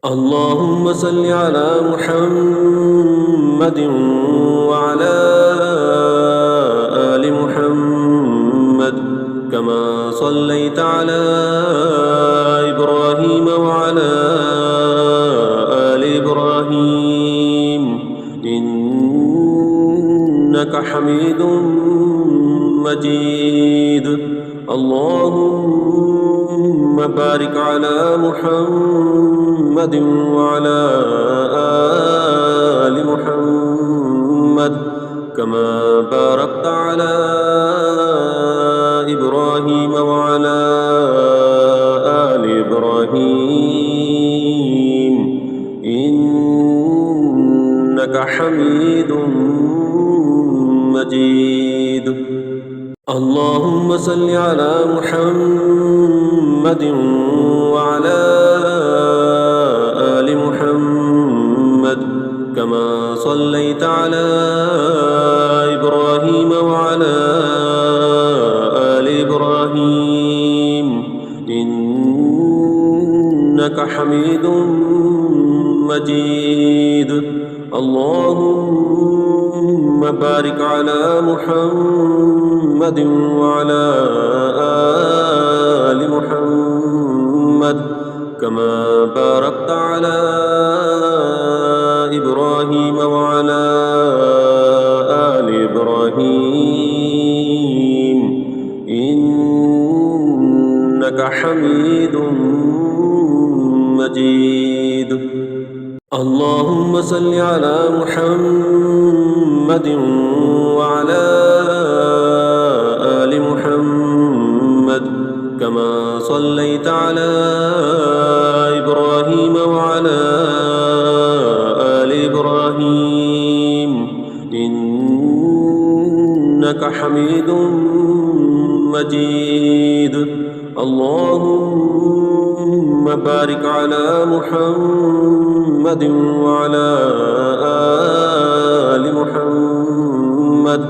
اللهم صل على محمد وعلى آل محمد كما صليت على إبراهيم وعلى آل إبراهيم إنك حميد مجيد. اللهم بارك على محمد وعلى آل محمد كما باركت على إبراهيم وعلى آل إبراهيم إنك حميد مجيد. اللهم صل على محمد وعلى آل محمد كما صليت على إبراهيم وعلى آل إبراهيم إنك حميد مجيد. اللهم بارك على محمد وعلى آل محمد كما باركت على إبراهيم وعلى آل إبراهيم إنك حميد مجيد. اللهم صل على محمد وعلى آل محمد كما صليت على إبراهيم وعلى آل إبراهيم إنك حميد مجيد. اللهم بارك على محمد وعلى آل محمد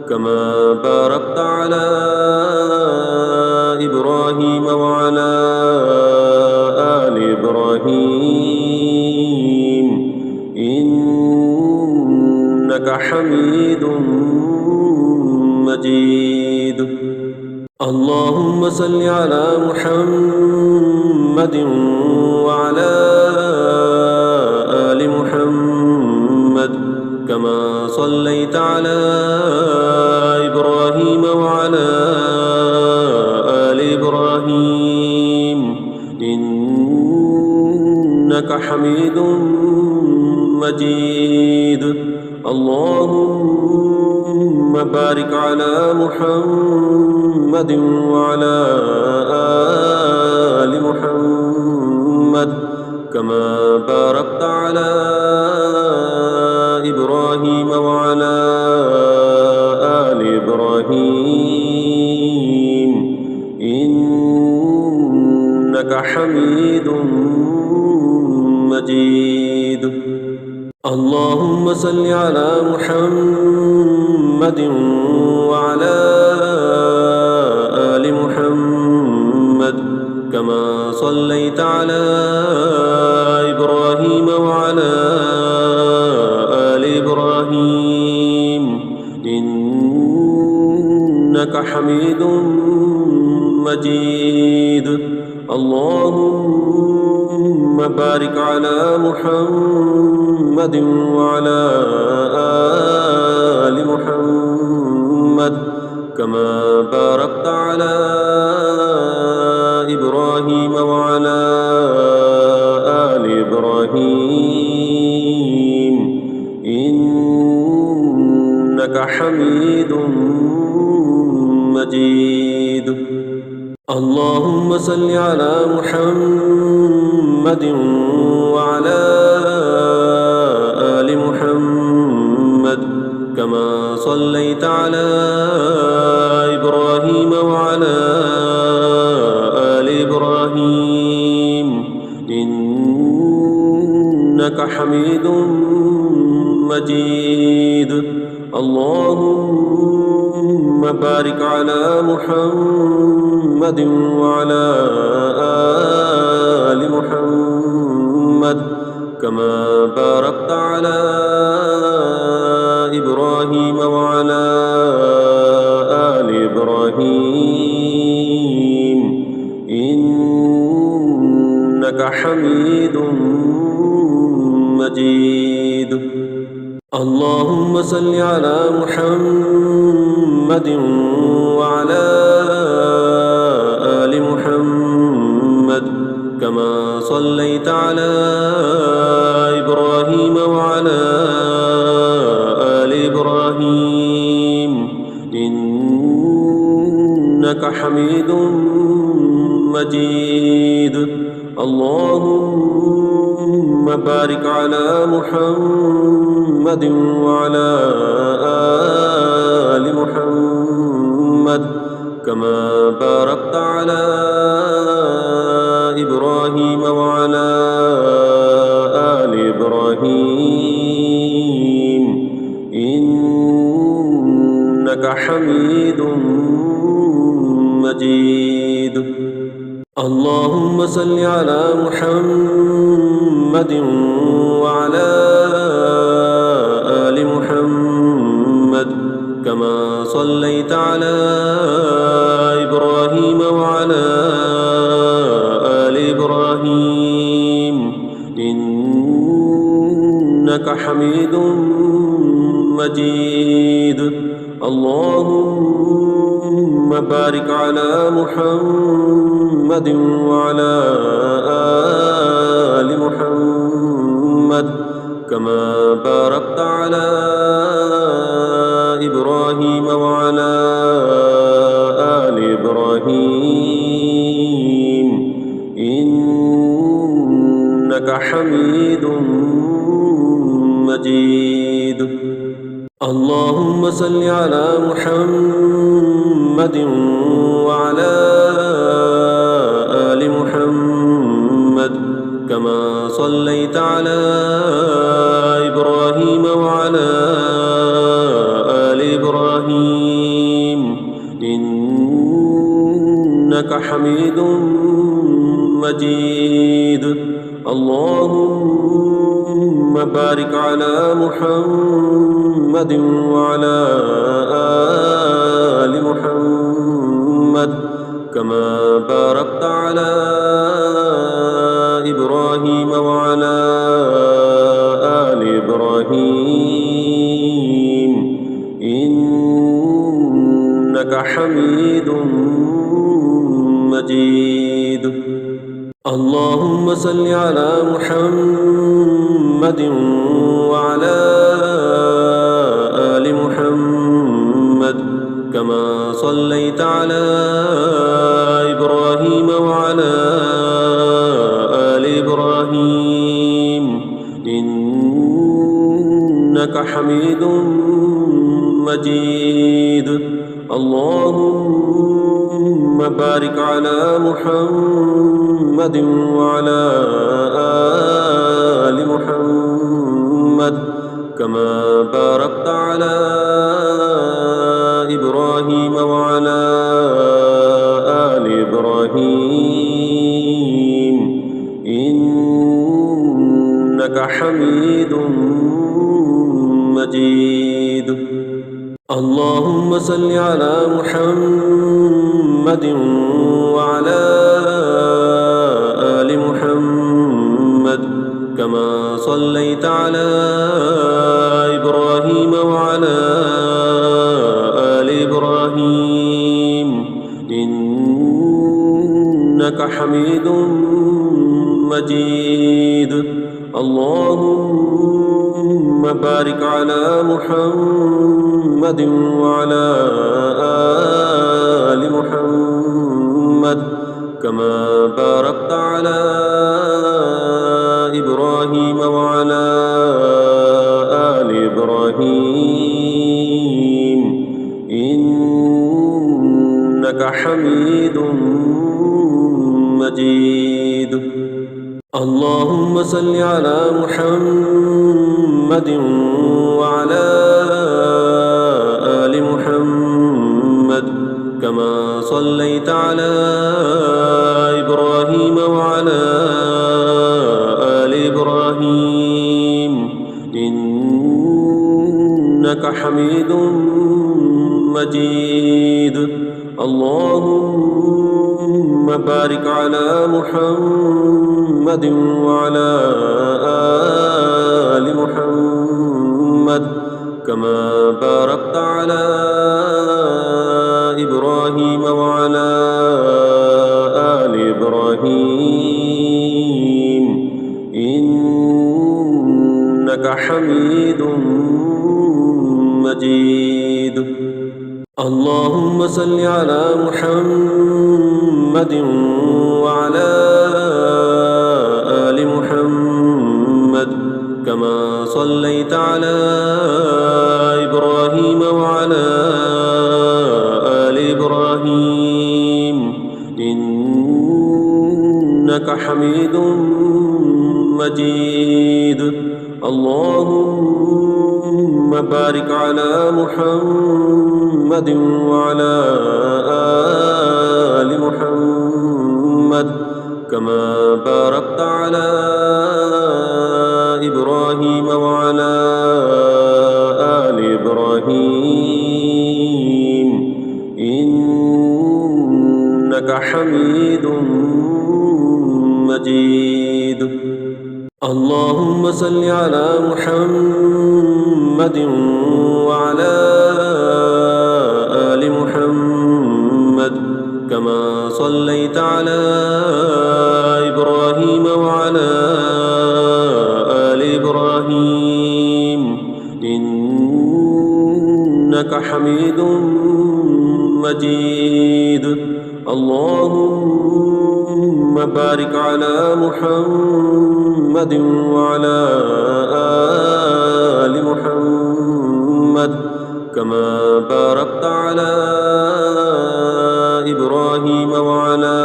كما باركت على إبراهيم وعلى آل إبراهيم إنك حميد مجيد. اللهم صل على محمد وعلى آل محمد كما صليت على إبراهيم وعلى آل إبراهيم إنك حميد مجيد. اللهم بارك على محمد وعلى آل محمد كما باركت على إبراهيم وعلى آل إبراهيم إنك حميد مجيد. اللهم صل على محمد وعلى آل محمد كما صليت على إبراهيم وعلى آل إبراهيم إنك حميد مجيد. اللهم بارك على محمد وعلى آل محمد كما باركت على إبراهيم وعلى آل إبراهيم إنك حميد مجيد. اللهم صل على محمد وعلى آل محمد كما صليت على إبراهيم وعلى آل إبراهيم إنك حميد مجيد. اللهم بارك على محمد وعلى آل محمد محمد كما باركت على إبراهيم وعلى آل إبراهيم إنك حميد مجيد. اللهم صل على محمد وعلى آل محمد كما صليت على إبراهيم وعلى آل إبراهيم إنك حميد مجيد. اللهم بارك على محمد وعلى آل محمد كما باركت على إبراهيم وعلى آل إبراهيم إنك حميد مجيد. اللهم صل على محمد وعلى آل محمد كما صليت على إبراهيم وعلى آل إبراهيم إنك حميد مجيد. اللهم بارك على محمد وعلى آل محمد كما باركت على إبراهيم وعلى آل إبراهيم إنك حميد مجيد. اللهم صل على محمد وعلى آل محمد كما صليت على إبراهيم وعلى آل إبراهيم إنك حميد مجيد. اللهم بارك على محمد وعلى آل محمد كما باركت على إبراهيم وعلى آل إبراهيم إنك حميد مجيد. اللهم صل على محمد وعلى آل محمد كما صليت على إبراهيم وعلى آل إبراهيم إنك حميد مجيد. اللهم بارك على محمد وعلى آل محمد كما باركت على إبراهيم وعلى آل إبراهيم إنك حميد مجيد. اللهم صل على محمد وعلى آل محمد كما صليت على إبراهيم وعلى آل إبراهيم إنك حميد مجيد. اللهم بارك على محمد وعلى آل محمد كما باركت على إبراهيم وعلى آل إبراهيم إنك حميد مجيد. اللهم صل على محمد وعلى آل محمد كما صليت على إبراهيم وعلى آل إبراهيم إبراهيم إنك حميد مجيد. اللهم بارك على محمد وعلى آل محمد كما باركت على إبراهيم وعلى آل إبراهيم إنك حميد مجيد. اللهم صل على محمد وعلى آل محمد كما صليت على إبراهيم وعلى آل إبراهيم إنك حميد مجيد. اللهم بارك على محمد وعلى آل محمد كما باركت على إبراهيم وعلى آل إبراهيم إنك حميد مجيد. اللهم صل على محمد وعلى آل محمد كما صليت على إبراهيم وعلى آل إبراهيم إنك حميد مجيد. اللهم بارك على محمد وعلى آل محمد كما باركت على إبراهيم وعلى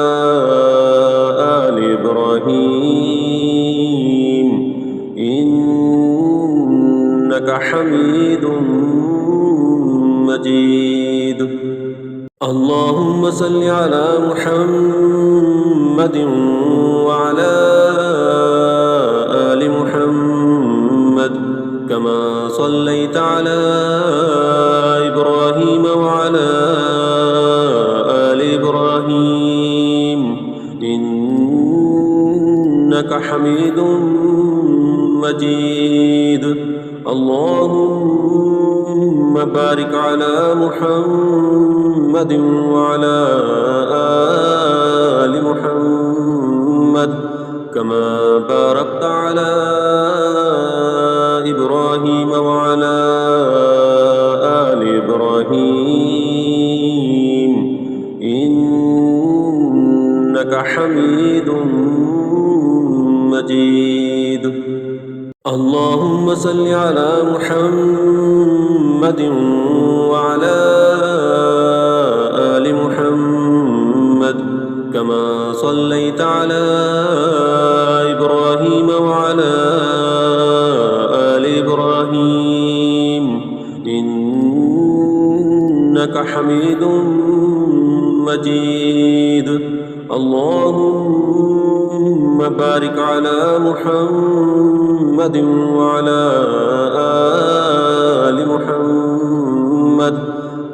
آل إبراهيم إنك حميد مجيد. اللهم صل على محمد وعلى آل محمد كما صليت على إبراهيم وعلى آل إبراهيم إنك حميد مجيد. اللهم بارك على محمد وعلى آل محمد كما باركت على إبراهيم وعلى آل إبراهيم إنك حميد مجيد. اللهم صل على محمد وعلى آل محمد كما صليت على إبراهيم وعلى آل إبراهيم إنك حميد مجيد. اللهم بارك على محمد وعلى آل محمد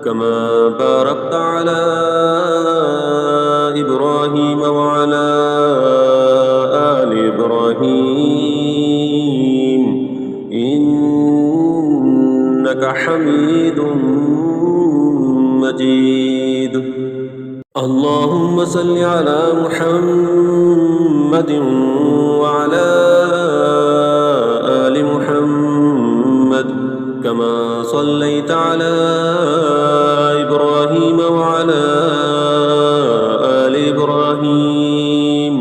كما باركت على إبراهيم وعلى آل إبراهيم إنك حميد مجيد. اللهم صل على محمد وعلى آل محمد كما صليت على إبراهيم وعلى آل إبراهيم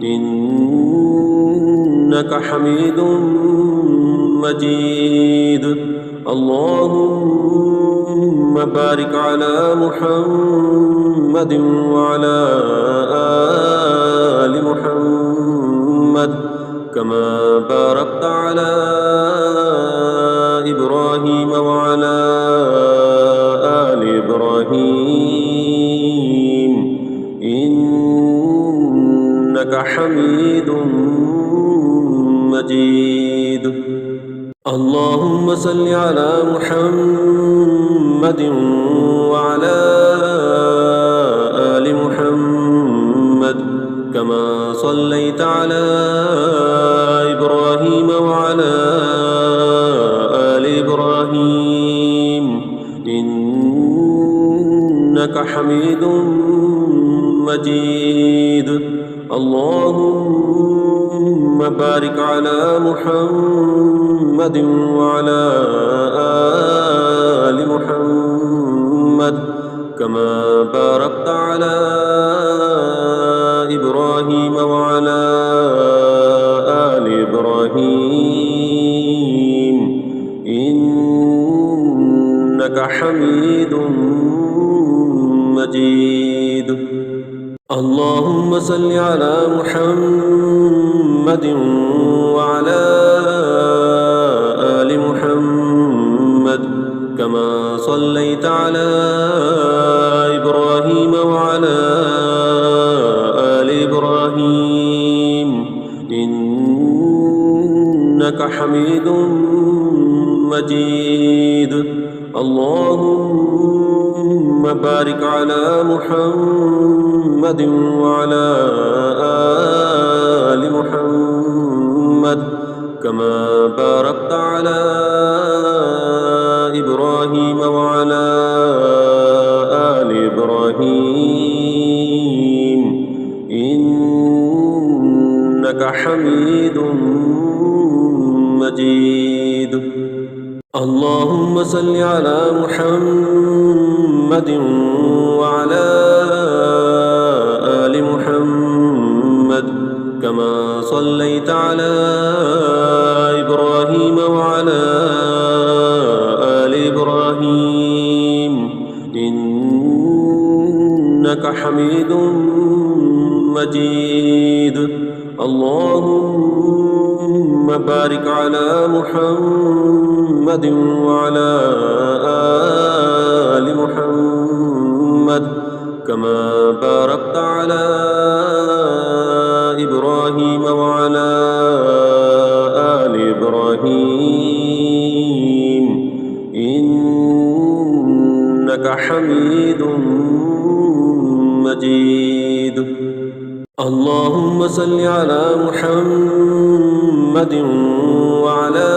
إنك حميد مجيد. اللهم بارك على محمد وعلى آل محمد كما باركت على إبراهيم وعلى آل إبراهيم إنك حميد مجيد. اللهم صل على محمد وعلى آل محمد كما صليت على إبراهيم وعلى آل إبراهيم إنك حميد مجيد. اللهم بارك على محمد وعلى آل محمد كما باركت على إبراهيم وعلى آل إبراهيم إنك حميد مجيد. اللهم صل على محمد وعلى آل محمد كما صليت على إبراهيم وعلى آل إبراهيم إنك حميد مجيد. اللهم بارك على محمد وعلى آل محمد كما باركت على إبراهيم وعلى آل إبراهيم إنك حميد مجيد. اللهم صل على محمد وعلى آل محمد كما صليت على إبراهيم وعلى آل إبراهيم إنك حميد مجيد. اللهم بارك على محمد وعلى آل محمد كما باركت على إبراهيم وعلى آل إبراهيم إنك حميد مجيد. اللهم صل على محمد وعلى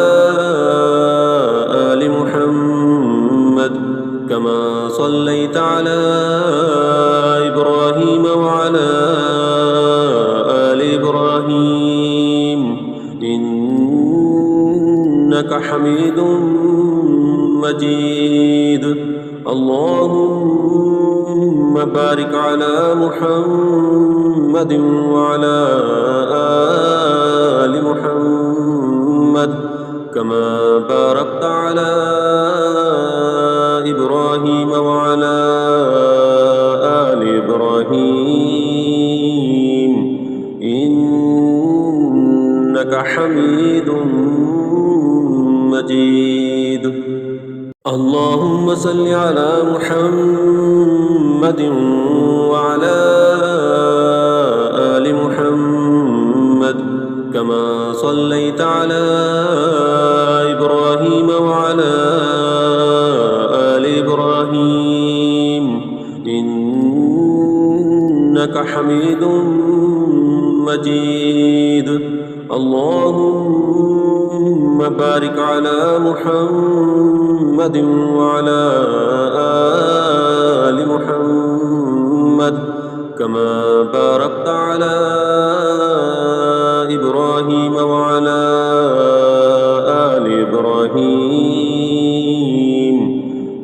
آل محمد كما صليت على إبراهيم وعلى آل إبراهيم إنك حميد مجيد. اللهم بارك على محمد وعلى آل محمد كما باركت على إبراهيم وعلى آل إبراهيم إنك حميد مجيد. اللهم صل على محمد وعلى آل محمد كما صليت على إبراهيم وعلى آل إبراهيم إنك حميد مجيد. اللهم بارك على محمد وعلى آل محمد كما باركت على إبراهيم وعلى آل إبراهيم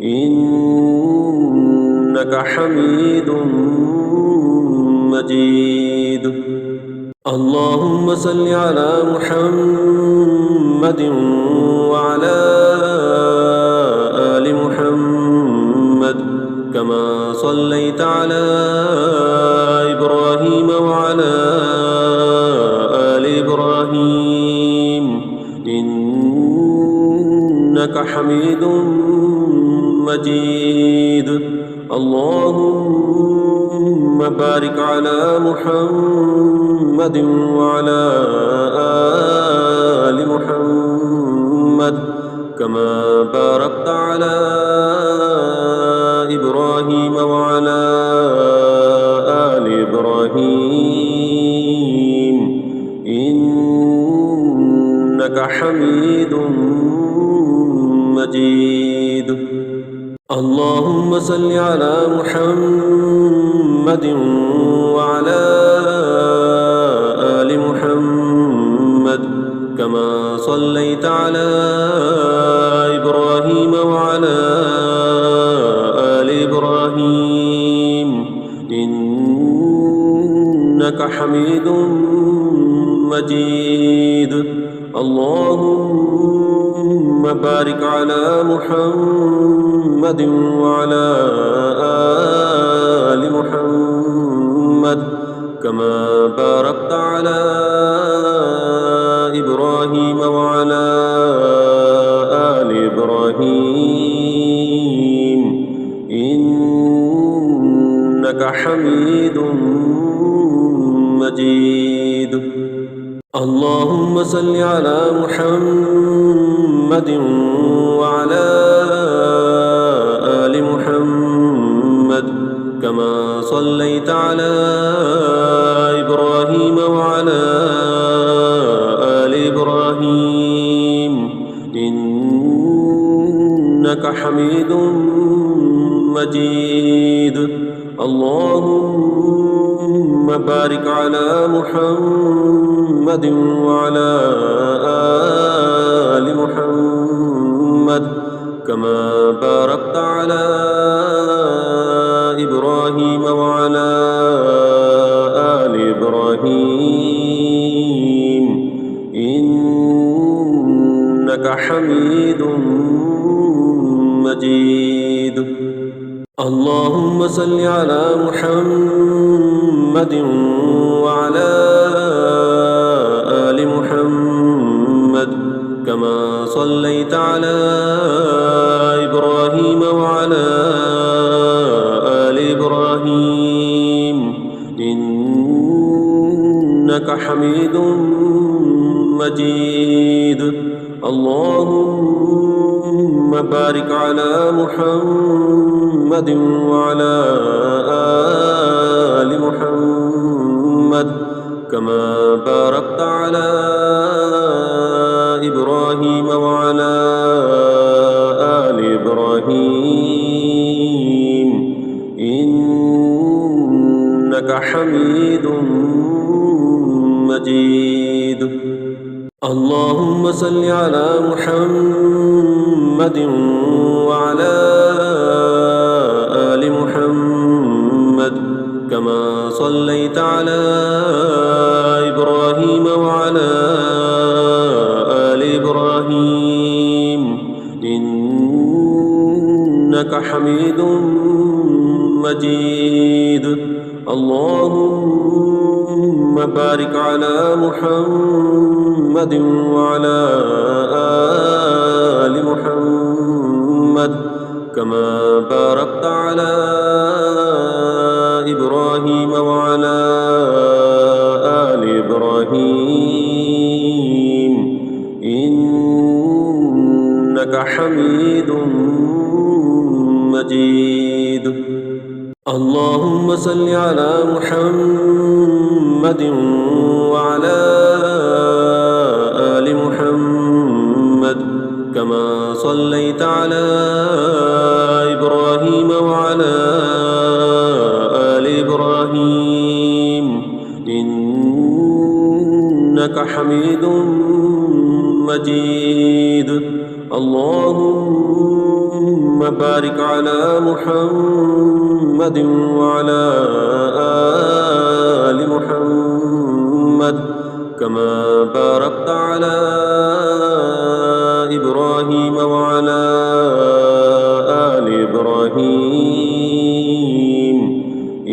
إنك حميد مجيد. اللهم صل على محمد وعلى آل محمد كما صليت على إبراهيم وعلى آل إبراهيم إنك حميد مجيد. اللهم بارك على محمد وعلى كما باركت على إبراهيم وعلى آل إبراهيم إنك حميد مجيد. اللهم صل على محمد وعلى آل محمد كما صليت على إبراهيم وعلى آل إبراهيم إنك حميد مجيد. اللهم بارك على محمد وعلى آل محمد كما باركت على إبراهيم وعلى آل إبراهيم إنك حميد مجيد. اللهم صل على محمد وعلى آل محمد كما صليت على إبراهيم وعلى آل إبراهيم إنك حميد مجيد. اللهم بارك على محمد وعلى آل محمد كما باركت على إبراهيم وعلى آل إبراهيم إنك حميد مجيد. اللهم صل على محمد وعلى آل محمد كما صليت على إبراهيم وعلى آل إبراهيم إنك حميد مجيد. اللهم بارك على محمد وعلى آل محمد كما باركت على إبراهيم وعلى آل إبراهيم إنك حميد مجيد. اللهم صل على محمد وعلى آل محمد كما صليت على إبراهيم وعلى آل إبراهيم إنك حميد مجيد. اللهم بارك على محمد وعلى آل محمد كما باركت على إبراهيم وعلى آل إبراهيم إنك حميد مجيد. اللهم صل على محمد وعلى آل محمد كما صليت على إبراهيم وعلى آل إبراهيم إنك حميد مجيد. اللهم بارك على محمد وعلى آل محمد كما باركت على إبراهيم وعلى آل إبراهيم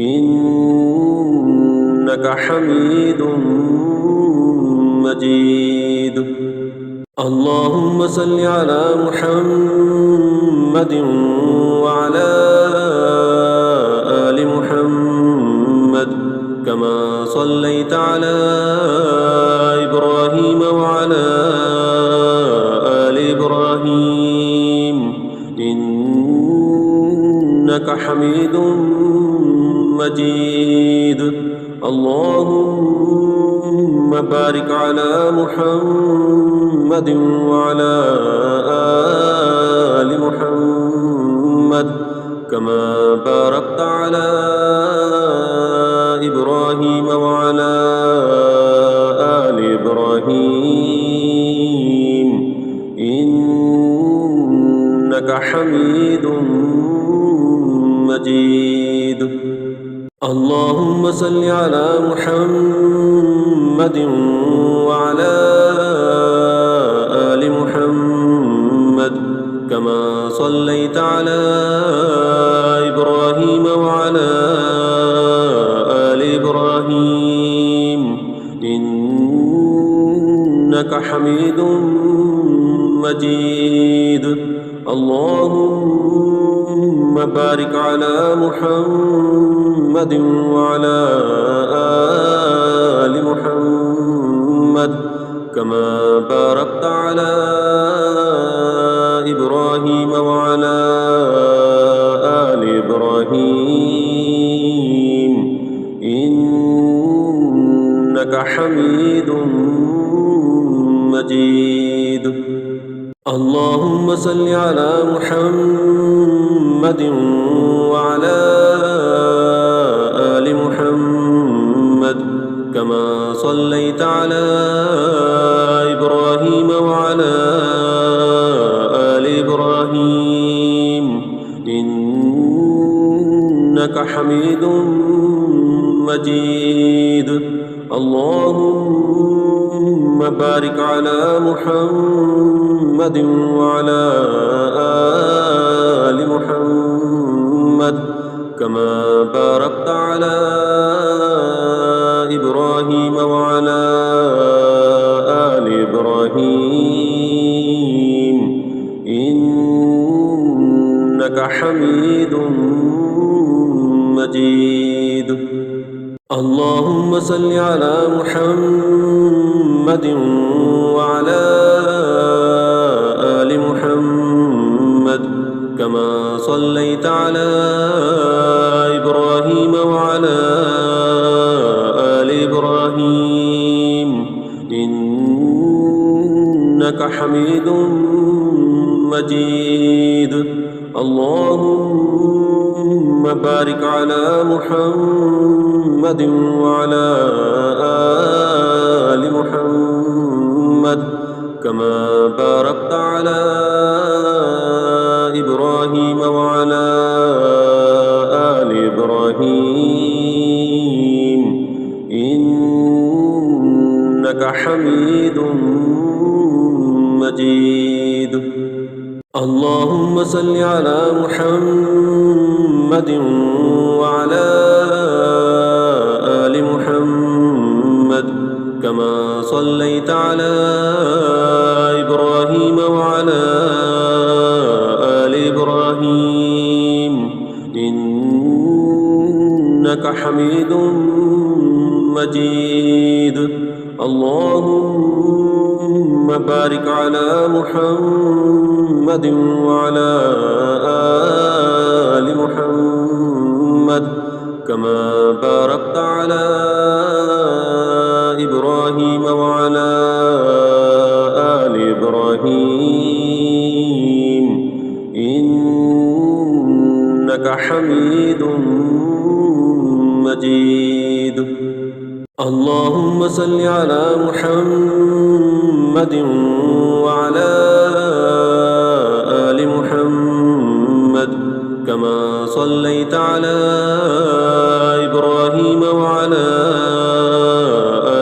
إنك حميد مجيد. اللهم صل على محمد وعلى آل محمد كما صليت على إبراهيم وعلى آل إبراهيم إنك حميد مجيد. اللهم بارك على محمد وعلى آل محمد كما باركت على إبراهيم وعلى آل إبراهيم إنك حميد مجيد. اللهم صل على محمد وعلى آل محمد كما صليت على إبراهيم وعلى آل إبراهيم إنك حميد مجيد. اللهم بارك على محمد وعلى آل محمد كما باركت على إبراهيم وعلى آل إبراهيم إنك حميد مجيد. اللهم صل على محمد وعلى آل محمد كما صليت على إبراهيم وعلى آل إبراهيم إنك حميد مجيد. اللهم بارك على محمد وعلى آل محمد كما باركت على إبراهيم وعلى آل إبراهيم إنك حميد مجيد. اللهم صل على محمد وعلى آل محمد كما صليت على إبراهيم وعلى آل إبراهيم إنك حميد مجيد. اللهم بارك على محمد وعلى آل محمد كما باركت على إبراهيم وعلى آل إبراهيم إنك حميد مجيد. اللهم صل على محمد وعلى آل محمد كما صليت على إبراهيم وعلى آل إبراهيم إنك حميد مجيد. اللهم بارك على محمد وعلى آل محمد كما باركت على إبراهيم وعلى آل إبراهيم إنك حميد مجيد. اللهم صل على محمد وعلى آل محمد كما صليت على إبراهيم وعلى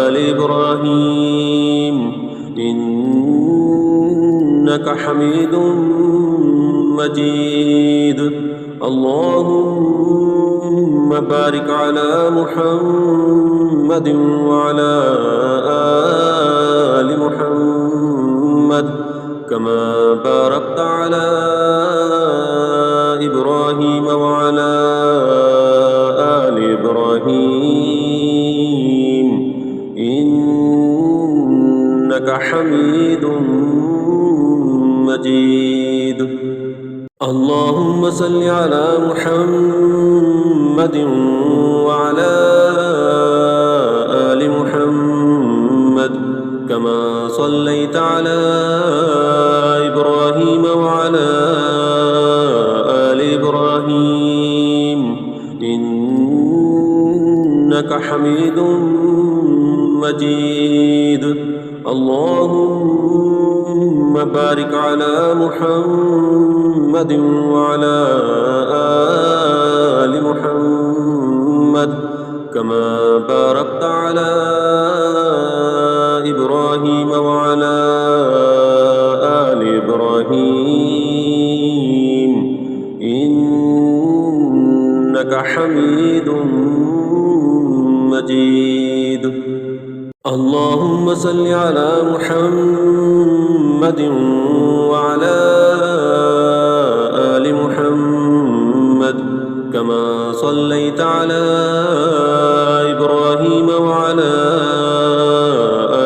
آل إبراهيم إنك حميد مجيد. اللهم بارك على محمد وعلى آل محمد كما باركت على إبراهيم وعلى آل إبراهيم إنك حميد مجيد. اللهم صل على محمد وعلى آل محمد كما صليت على إبراهيم وعلى آل إبراهيم إنك حميد مجيد. اللهم بارك على محمد وعلى آل محمد كما باركت على إبراهيم وعلى آل إبراهيم إنك حميد مجيد. اللهم صل على محمد وعلى آل محمد كما صليت على إبراهيم وعلى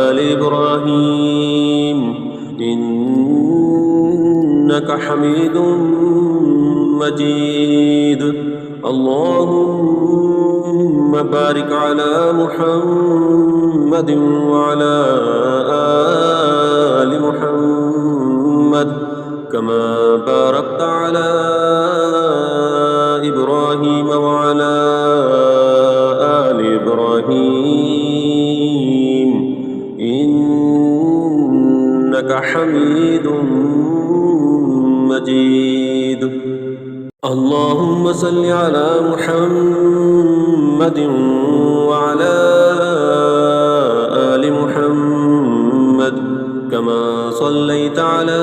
آل إبراهيم إنك حميد مجيد. اللهم بارك على محمد وعلى آل محمد كما باركت على إبراهيم وعلى آل إبراهيم إنك حميد مجيد. اللهم صل على محمد وعلى آل محمد كما صليت على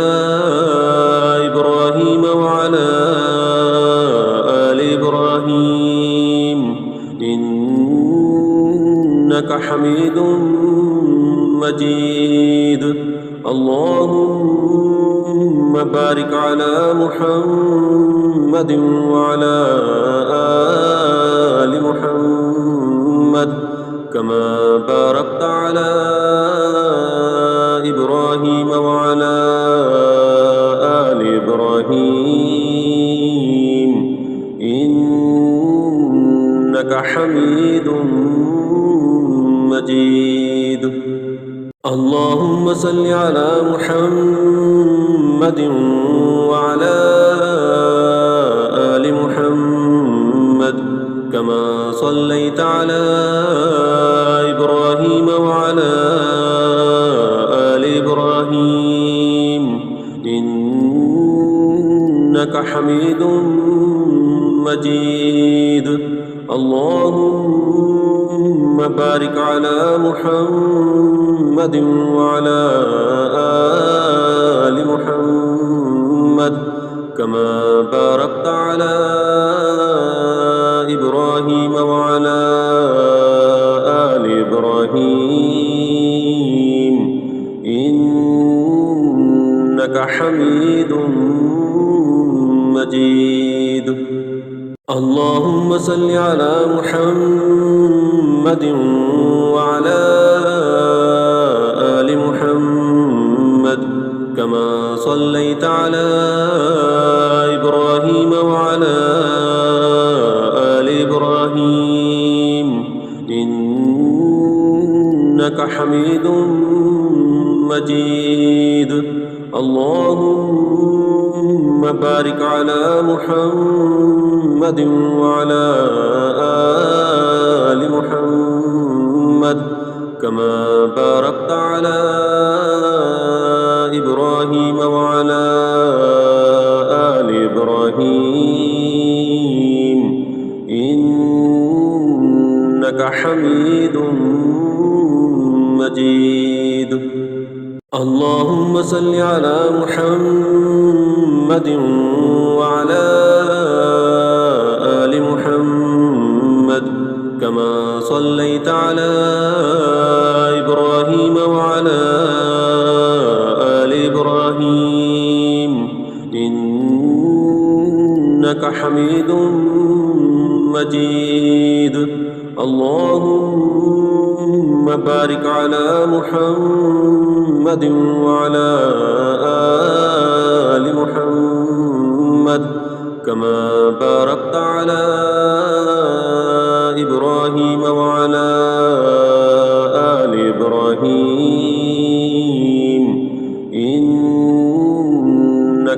إبراهيم وعلى آل إبراهيم إنك حميد مجيد. اللهم بارك على محمد وعلى آل محمد كما باركت على إبراهيم وعلى آل إبراهيم إنك حميد مجيد. اللهم صل على محمد وعلى آل محمد كما صليت على إبراهيم وعلى آل إبراهيم إنك حميد مجيد. اللهم بارك على محمد وعلى آل محمد كما باركت على إبراهيم وعلى آل إبراهيم إنك حميد مجيد. اللهم صل على محمد وعلى آل محمد كما صليت على إبراهيم وعلى آل إبراهيم إنك حميد مجيد. اللهم بارك على محمد وعلى آل محمد كما باركت على إبراهيم وعلى آل إبراهيم إنك حميد مجيد. اللهم صل على محمد وعلى آل محمد كما صليت على إبراهيم وعلى آل إبراهيم إنك حميد مجيد. اللهم بارك على محمد وعلى آل محمد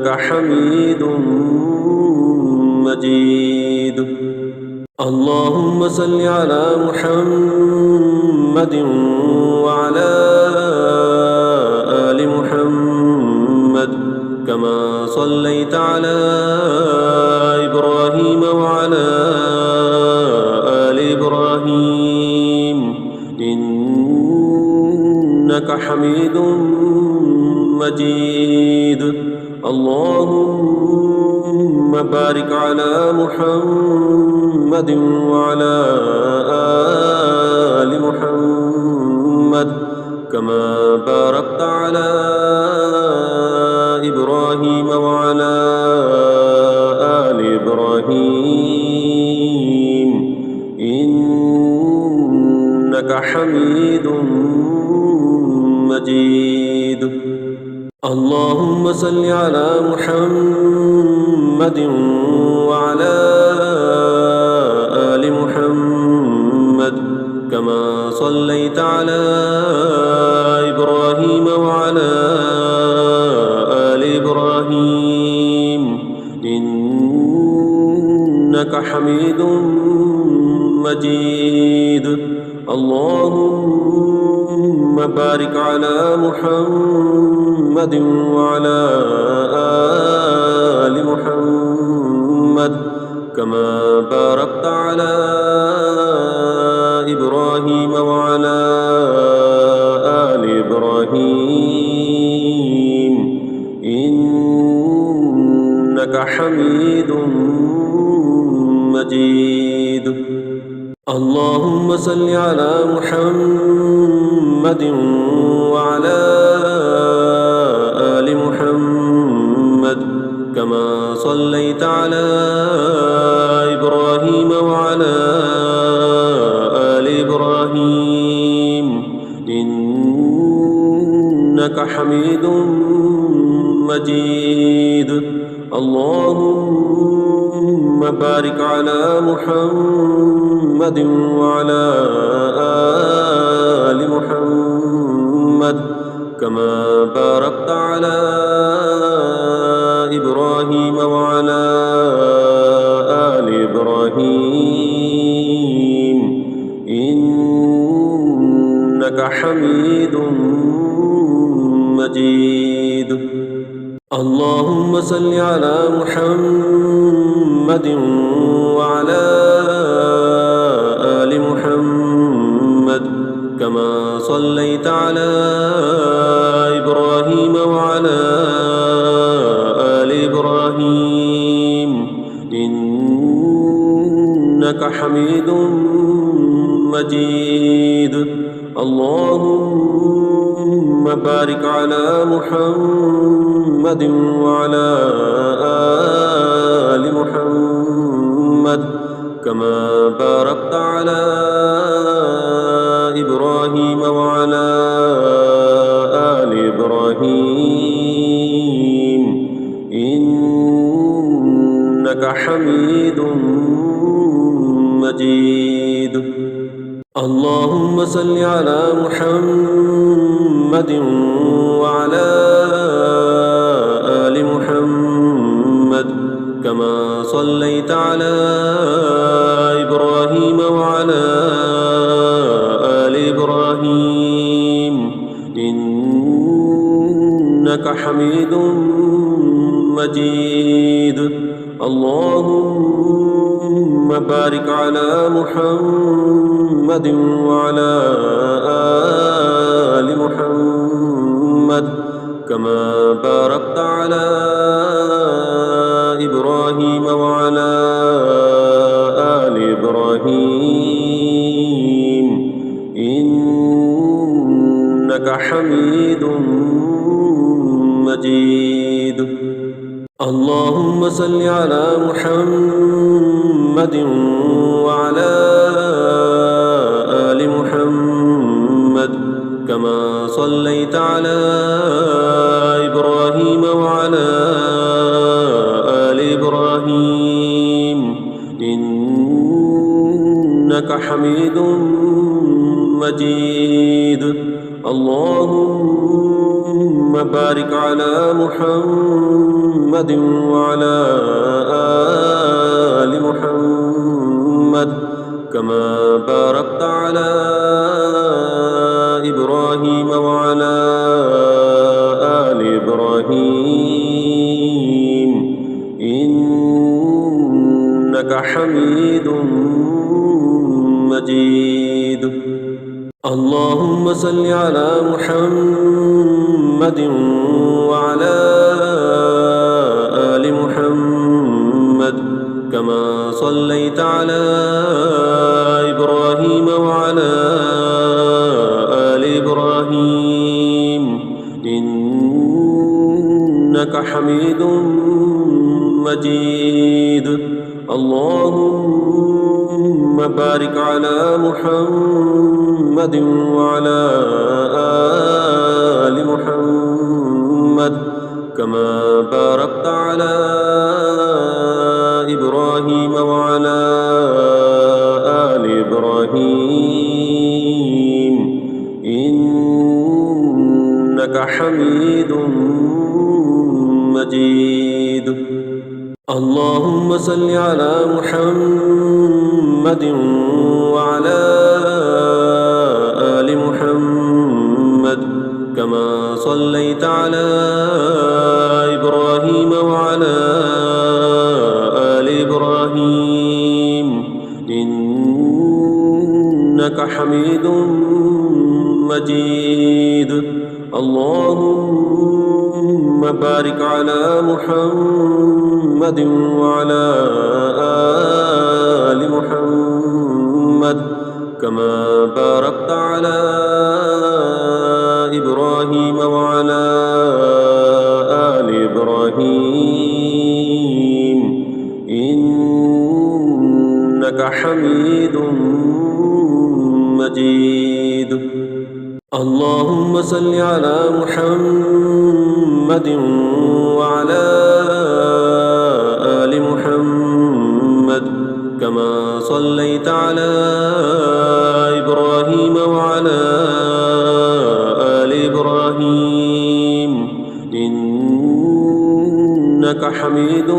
حميد مجيد. اللهم صل على محمد وعلى آل محمد كما صليت على إبراهيم وعلى آل إبراهيم إنك حميد مجيد. اللهم بارك على محمد وعلى آل محمد كما باركت على إبراهيم وعلى آل إبراهيم إنك حميد مجيد. اللهم صل على محمد وعلى آل محمد كما صليت على إبراهيم وعلى آل إبراهيم إنك حميد مجيد. اللهم بارك على محمد وعلى آل محمد كما باركت على إبراهيم وعلى آل إبراهيم إنك حميد مجيد. اللهم صل على محمد وعلى آل محمد كما صليت على إبراهيم وعلى آل إبراهيم إنك حميد مجيد. اللهم بارك على محمد وعلى آل محمد كما باركت على إبراهيم وعلى آل إبراهيم إنك حميد مجيد. اللهم صل على محمد وعلى آل محمد كما صليت على إبراهيم وعلى آل إبراهيم إنك حميد مجيد. اللهم بارك على محمد وعلى آل محمد كما باركت على إبراهيم وعلى آل إبراهيم إنك حميد مجيد. اللهم صل على محمد وعلى آل محمد كما صليت على إبراهيم وعلى آل إبراهيم إنك حميد مجيد. اللهم بارك على محمد وعلى آل محمد كما باركت على إبراهيم وعلى آل إبراهيم إنك حميد مجيد. اللهم صل على محمد وعلى آل محمد كما صليت على إبراهيم وعلى آل إبراهيم إنك حميد مجيد. اللهم بارك بارك على محمد وعلى آل محمد كما باركت على إبراهيم وعلى آل إبراهيم إنك حميد مجيد. اللهم صل على محمد وعلى آل محمد كما صليت على إبراهيم وعلى آل إبراهيم إنك حميد مجيد. اللهم بارك على محمد وعلى آل محمد كما باركت على إبراهيم وعلى آل إبراهيم إنك حميد مجيد. اللهم صل على محمد وعلى آل محمد كما صليت على إبراهيم وعلى آل إبراهيم إنك حميد مجيد. اللهم بارك على محمد وعلى آل محمد كما باركت على إبراهيم وعلى آل إبراهيم إنك حميد مجيد. اللهم صل على محمد وعلى آل محمد كما صليت على إبراهيم وعلى آل إبراهيم إنك حميد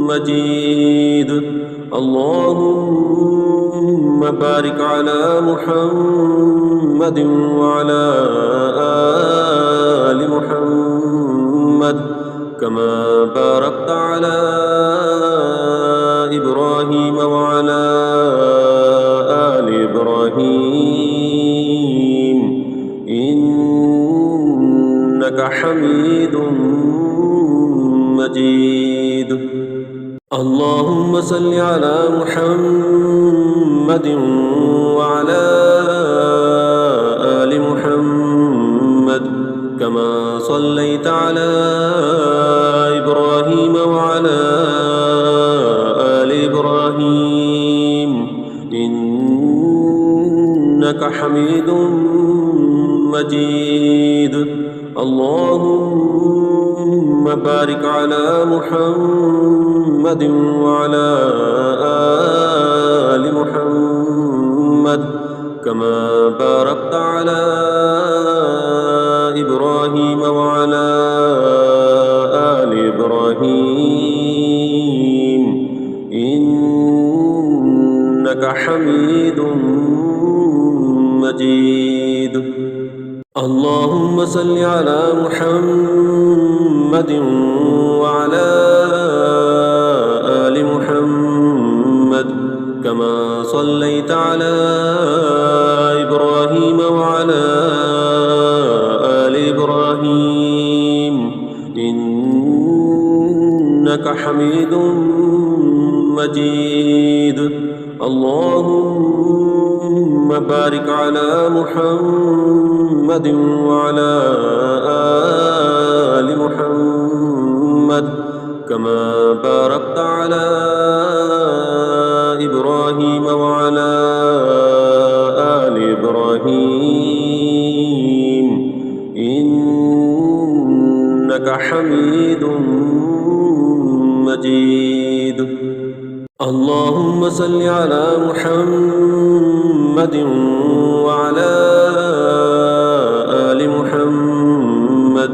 مجيد. اللهم بارك على محمد وعلى آل محمد كما باركت على إبراهيم وعلى آل إبراهيم إنك حميد مجيد. اللهم صل على محمد وعلى آل محمد كما صليت على إبراهيم وعلى آل إبراهيم إنك حميد مجيد. اللهم بارك على محمد وعلى آل محمد كما باركت على إبراهيم وعلى آل إبراهيم إنك حميد مجيد. اللهم صل على محمد وعلى آل محمد كما صليت على إبراهيم وعلى آل إبراهيم إنك حميد مجيد. اللهم بارك على محمد وعلى آل محمد كما باركت على إبراهيم وعلى آل إبراهيم إنك حميد مجيد. اللهم صل على محمد وعلى آل محمد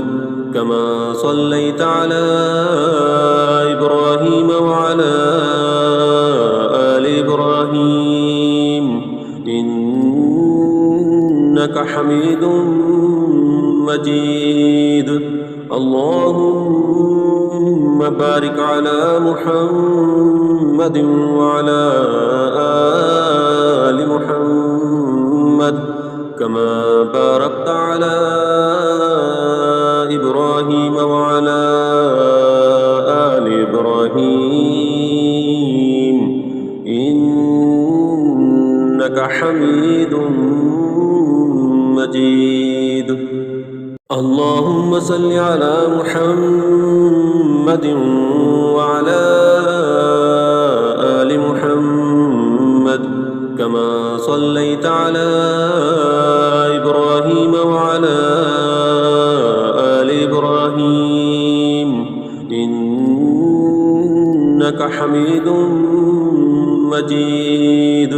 كما صليت على إبراهيم وعلى آل إبراهيم إنك حميد مجيد. اللهم بارك على محمد وعلى آل محمد كما باركت على إبراهيم وعلى آل إبراهيم إنك حميد مجيد. اللهم صل على محمد وعلى آل محمد كما صليت على إبراهيم وعلى آل إبراهيم إنك حميد مجيد.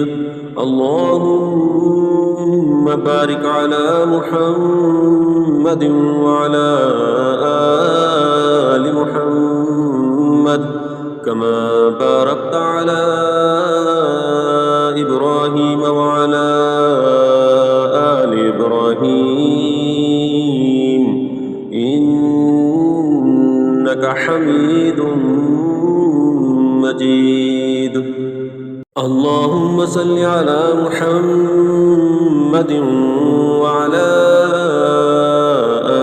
اللهم بارك على محمد وعلى آل محمد كما باركت على إبراهيم وعلى آل إبراهيم إنك حميد مجيد. اللهم صل على محمد وعلى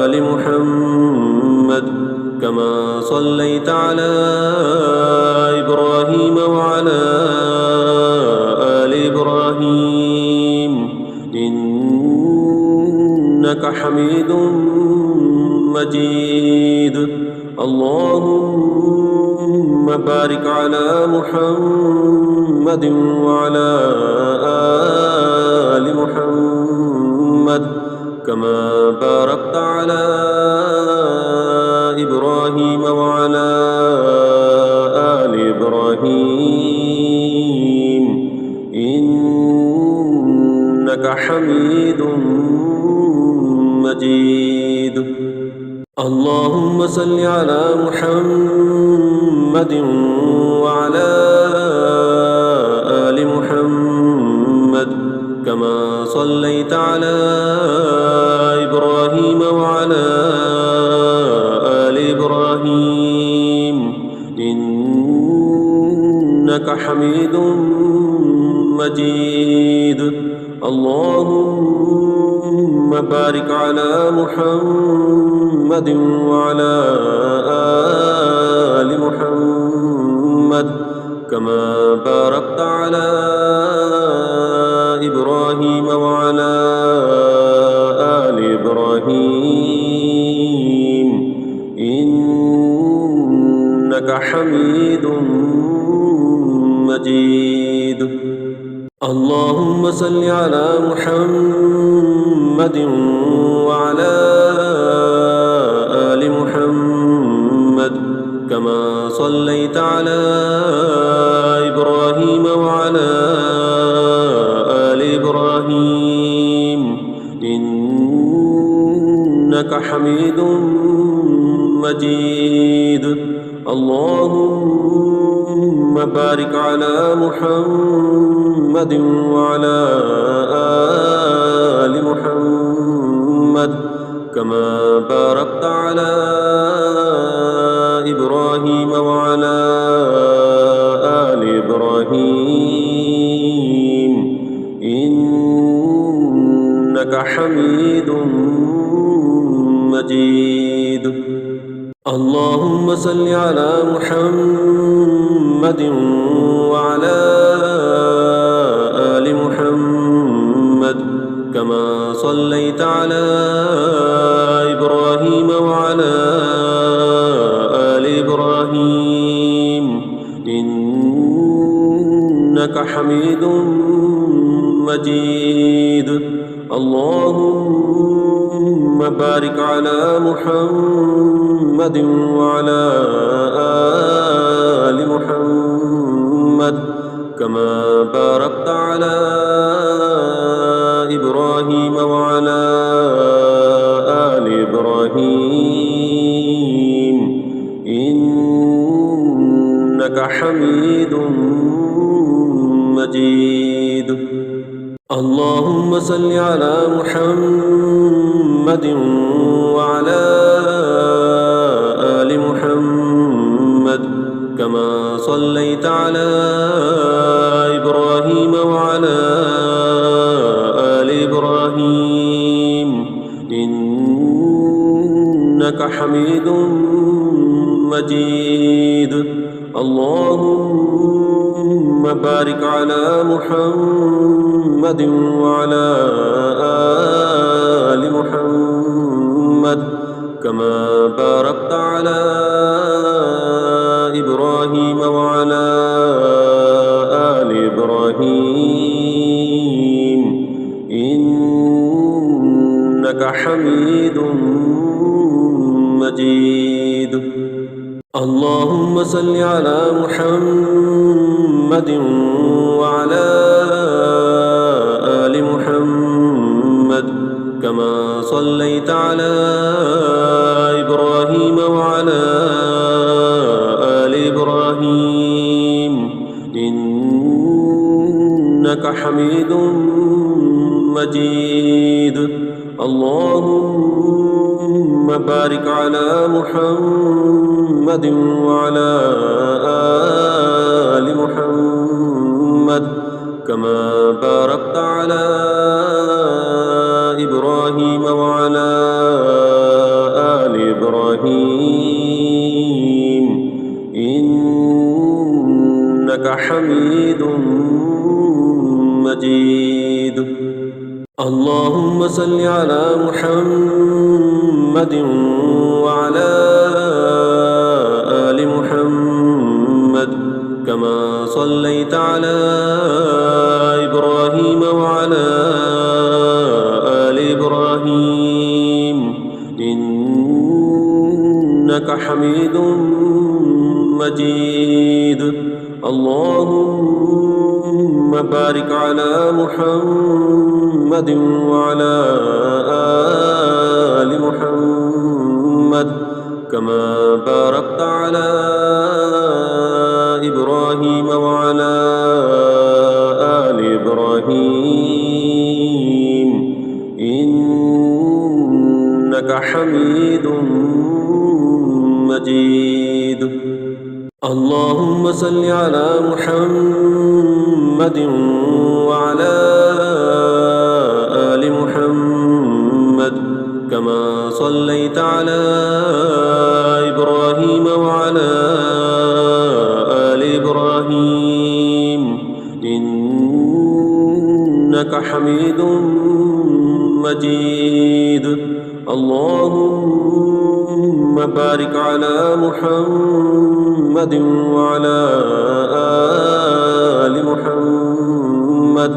آل محمد كما صليت على إبراهيم وعلى آل إبراهيم إنك حميد مجيد. اللهم بارك على محمد وعلى آل محمد كما باركت على إبراهيم وعلى آل إبراهيم إنك حميد مجيد. اللهم صل على محمد وعلى آل محمد كما صليت على إبراهيم وعلى آل إبراهيم إنك حميد مجيد. اللهم بارك على محمد وعلى آل محمد كما باركت على إبراهيم وعلى آل إبراهيم إنك حميد مجيد. اللهم صل على محمد وعلى آل محمد كما صليت على إبراهيم وعلى آل إبراهيم إنك حميد مجيد. اللهم بارك على محمد وعلى آل محمد كما باركت على إبراهيم وعلى آل إبراهيم إنك حميد مجيد. اللهم صل على محمد وعلى آل محمد كما صليت على إبراهيم وعلى آل إبراهيم إنك حميد مجيد. اللهم بارك على محمد وعلى آل محمد كما باركت على إبراهيم وعلى آل إبراهيم حميد مجيد. اللهم صل على محمد وعلى آل محمد كما صليت على إبراهيم وعلى آل إبراهيم إنك حميد مجيد. اللهم بارك على محمد وعلى آل محمد كما باركت على إبراهيم وعلى آل إبراهيم إنك حميد مجيد. اللهم صل على محمد وعلى آل محمد كما صليت على إبراهيم وعلى آل إبراهيم إنك حميد مجيد. اللهم بارك على محمد وعلى آل محمد كما باركت على إبراهيم وعلى آل إبراهيم إنك حميد مجيد. اللهم صل على محمد وعلى آل محمد كما صليت على إبراهيم وعلى آل إبراهيم إنك حميد مجيد. اللهم بارك على محمد وعلى آل محمد كما باركت على إبراهيم وعلى آل إبراهيم إنك حميد مجيد. اللهم صل على محمد وعلى آل محمد كما صليت على إبراهيم وعلى آل إبراهيم إنك حميد مجيد. اللهم بارك على محمد وعلى آل محمد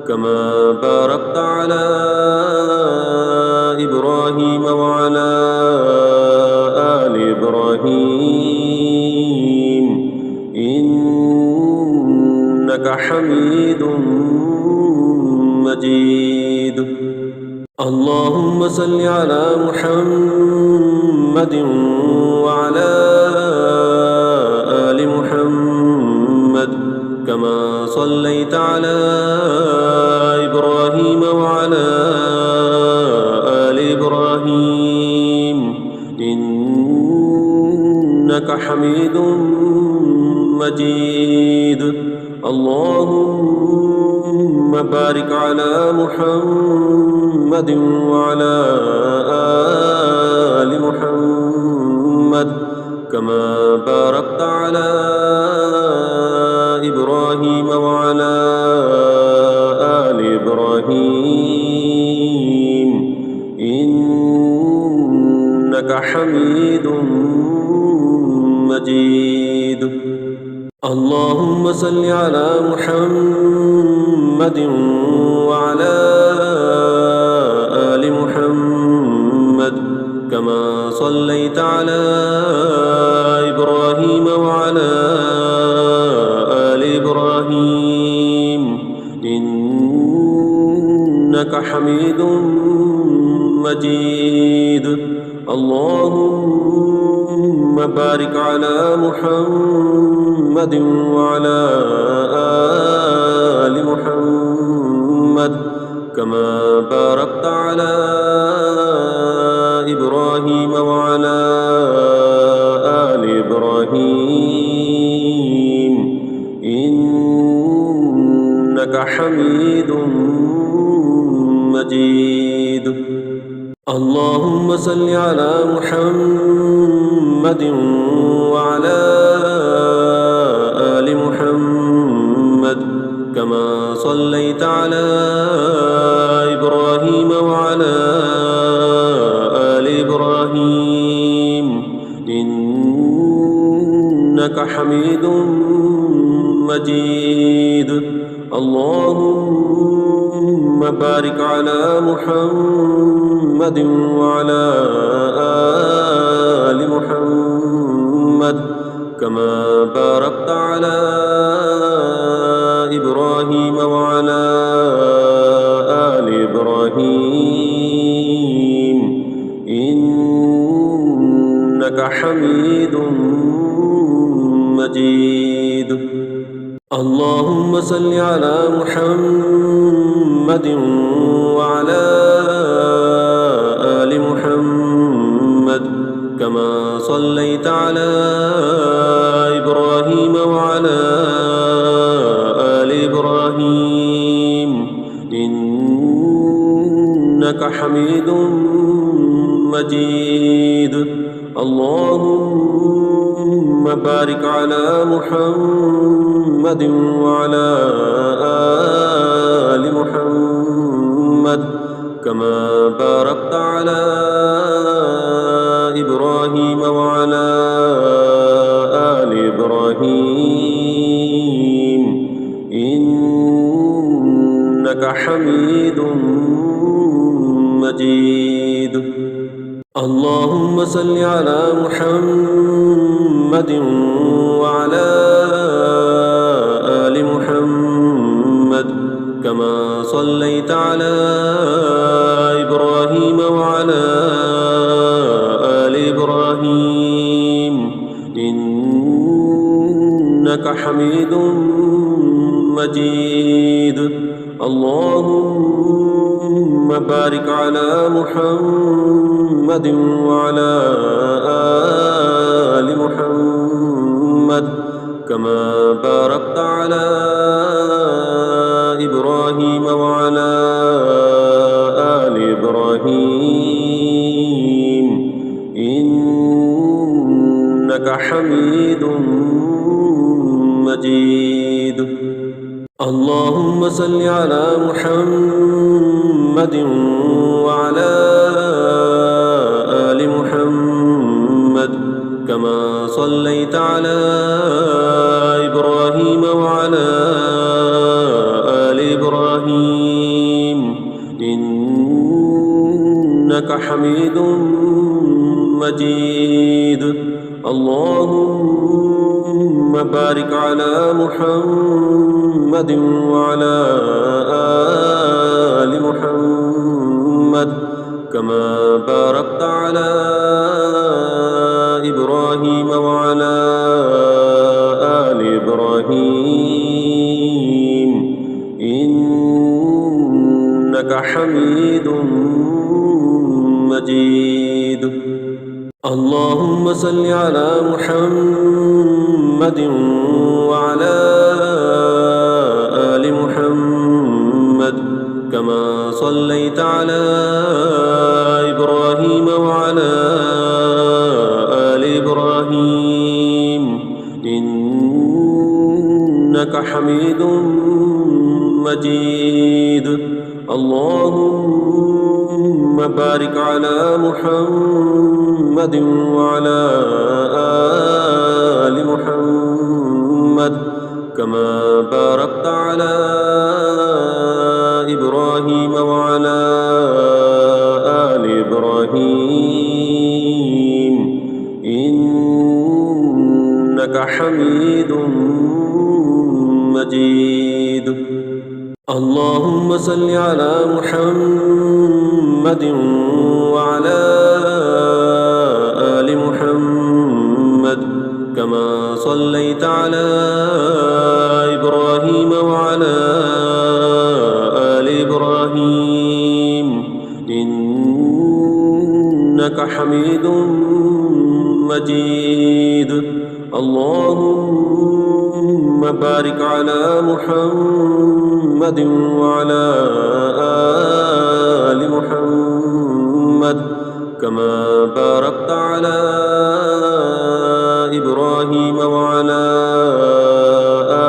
كما باركت على إبراهيم وعلى آل إبراهيم إنك حميد مجيد. اللهم صل على محمد وعلى آل محمد كما صليت على إبراهيم وعلى آل إبراهيم إنك حميد مجيد. اللهم بارك على محمد وعلى آل محمد كما باركت على إبراهيم وعلى آل إبراهيم إنك حميد مجيد. اللهم صل على محمد وعلى آل محمد كما صليت على إبراهيم وعلى آل إبراهيم إنك حميد مجيد. اللهم بارك على محمد وعلى آل محمد كما باركت على إبراهيم وعلى آل إبراهيم إنك حميد مجيد. اللهم صل على محمد وعلى آل محمد كما صليت على إبراهيم وعلى آل إبراهيم إنك حميد مجيد. اللهم بارك على محمد وعلى آل محمد كما باركت على إبراهيم وعلى آل إبراهيم إنك حميد مجيد. اللهم صل على محمد وعلى آل محمد كما صليت على إبراهيم وعلى آل إبراهيم إنك حميد مجيد. اللهم بارك على محمد وعلى آل محمد كما باركت على إبراهيم وعلى آل إبراهيم إنك حميد مجيد. اللهم صل على محمد وعلى آل محمد كما صليت على إبراهيم وعلى آل إبراهيم إنك حميد مجيد. اللهم بارك على محمد وعلى آل محمد كما باركت على إبراهيم وعلى آل إبراهيم إنك حميد مجيد. اللهم صل على محمد وعلى آل محمد كما صليت على إبراهيم وعلى آل إبراهيم إنك حميد مجيد. اللهم بارك على محمد وعلى آل محمد كما باركت على إبراهيم وعلى آل إبراهيم إنك حميد مجيد. اللهم صل على محمد وعلى آل محمد كما صليت على إبراهيم وعلى آل إبراهيم إنك حميد مجيد. اللهم بارك على محمد وعلى آل محمد كما باركت على إبراهيم وعلى آل إبراهيم إنك حميد مجيد. اللهم صل على محمد وعلى آل محمد كما صليت على إبراهيم وعلى آل إبراهيم إنك حميد مجيد. اللهم بارك على محمد وعلى آل محمد كما باركت على إبراهيم وعلى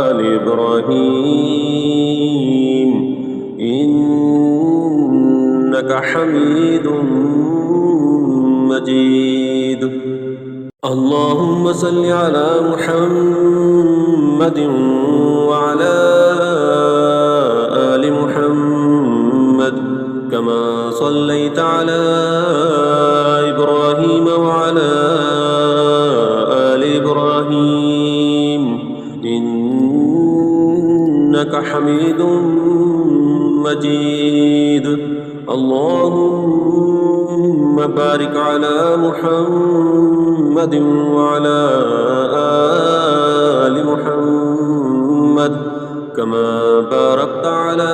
آل إبراهيم إنك حميد مجيد. اللهم صل على محمد وعلى آل محمد كما صليت على إبراهيم وعلى آل إبراهيم إنك حميد مجيد. اللهم بارك على محمد وعلى آل محمد كما باركت على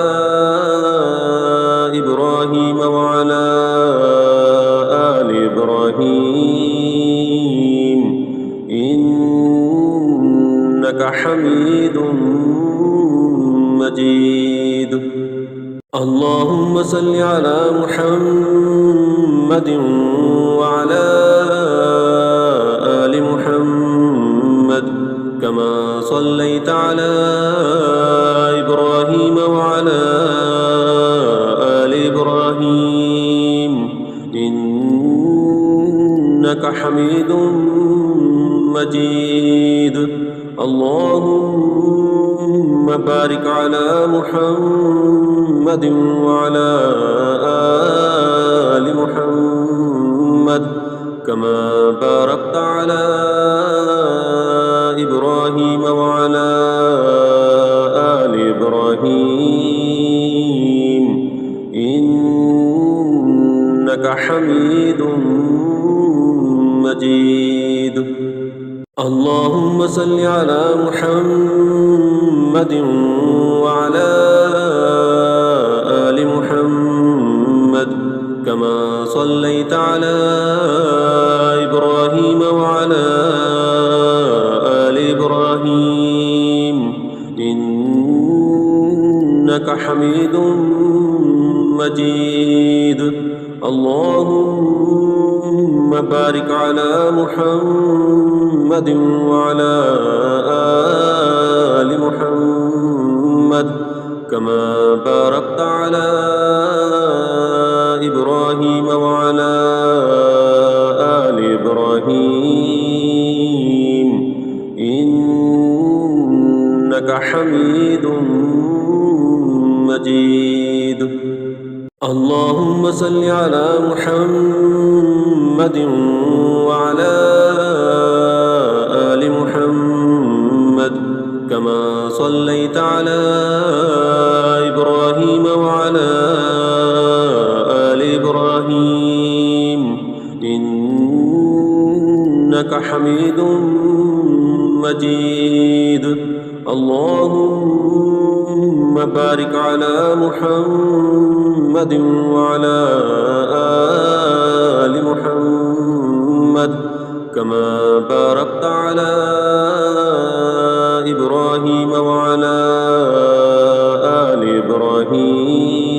إبراهيم وعلى آل إبراهيم إنك حميد مجيد. اللهم صل على محمد وعلى آل محمد كما صليت على إبراهيم وعلى آل إبراهيم إنك حميد مجيد. اللهم بارك على محمد وعلى آل محمد كما باركت على إبراهيم وعلى آل إبراهيم إنك حميد مجيد. اللهم صل على محمد وعلى آل محمد كما صليت على إبراهيم وعلى آل إبراهيم إنك حميد مجيد. اللهم بارك على محمد وعلى آل محمد كما باركت على إبراهيم وعلى آل إبراهيم إنك حميد مجيد. اللهم صل على محمد وعلى آل محمد كما صليت على إبراهيم وعلى آل إبراهيم إنك حميد مجيد. اللهم بارك على محمد وعلى آل محمد كما باركت على إبراهيم وعلى آل إبراهيم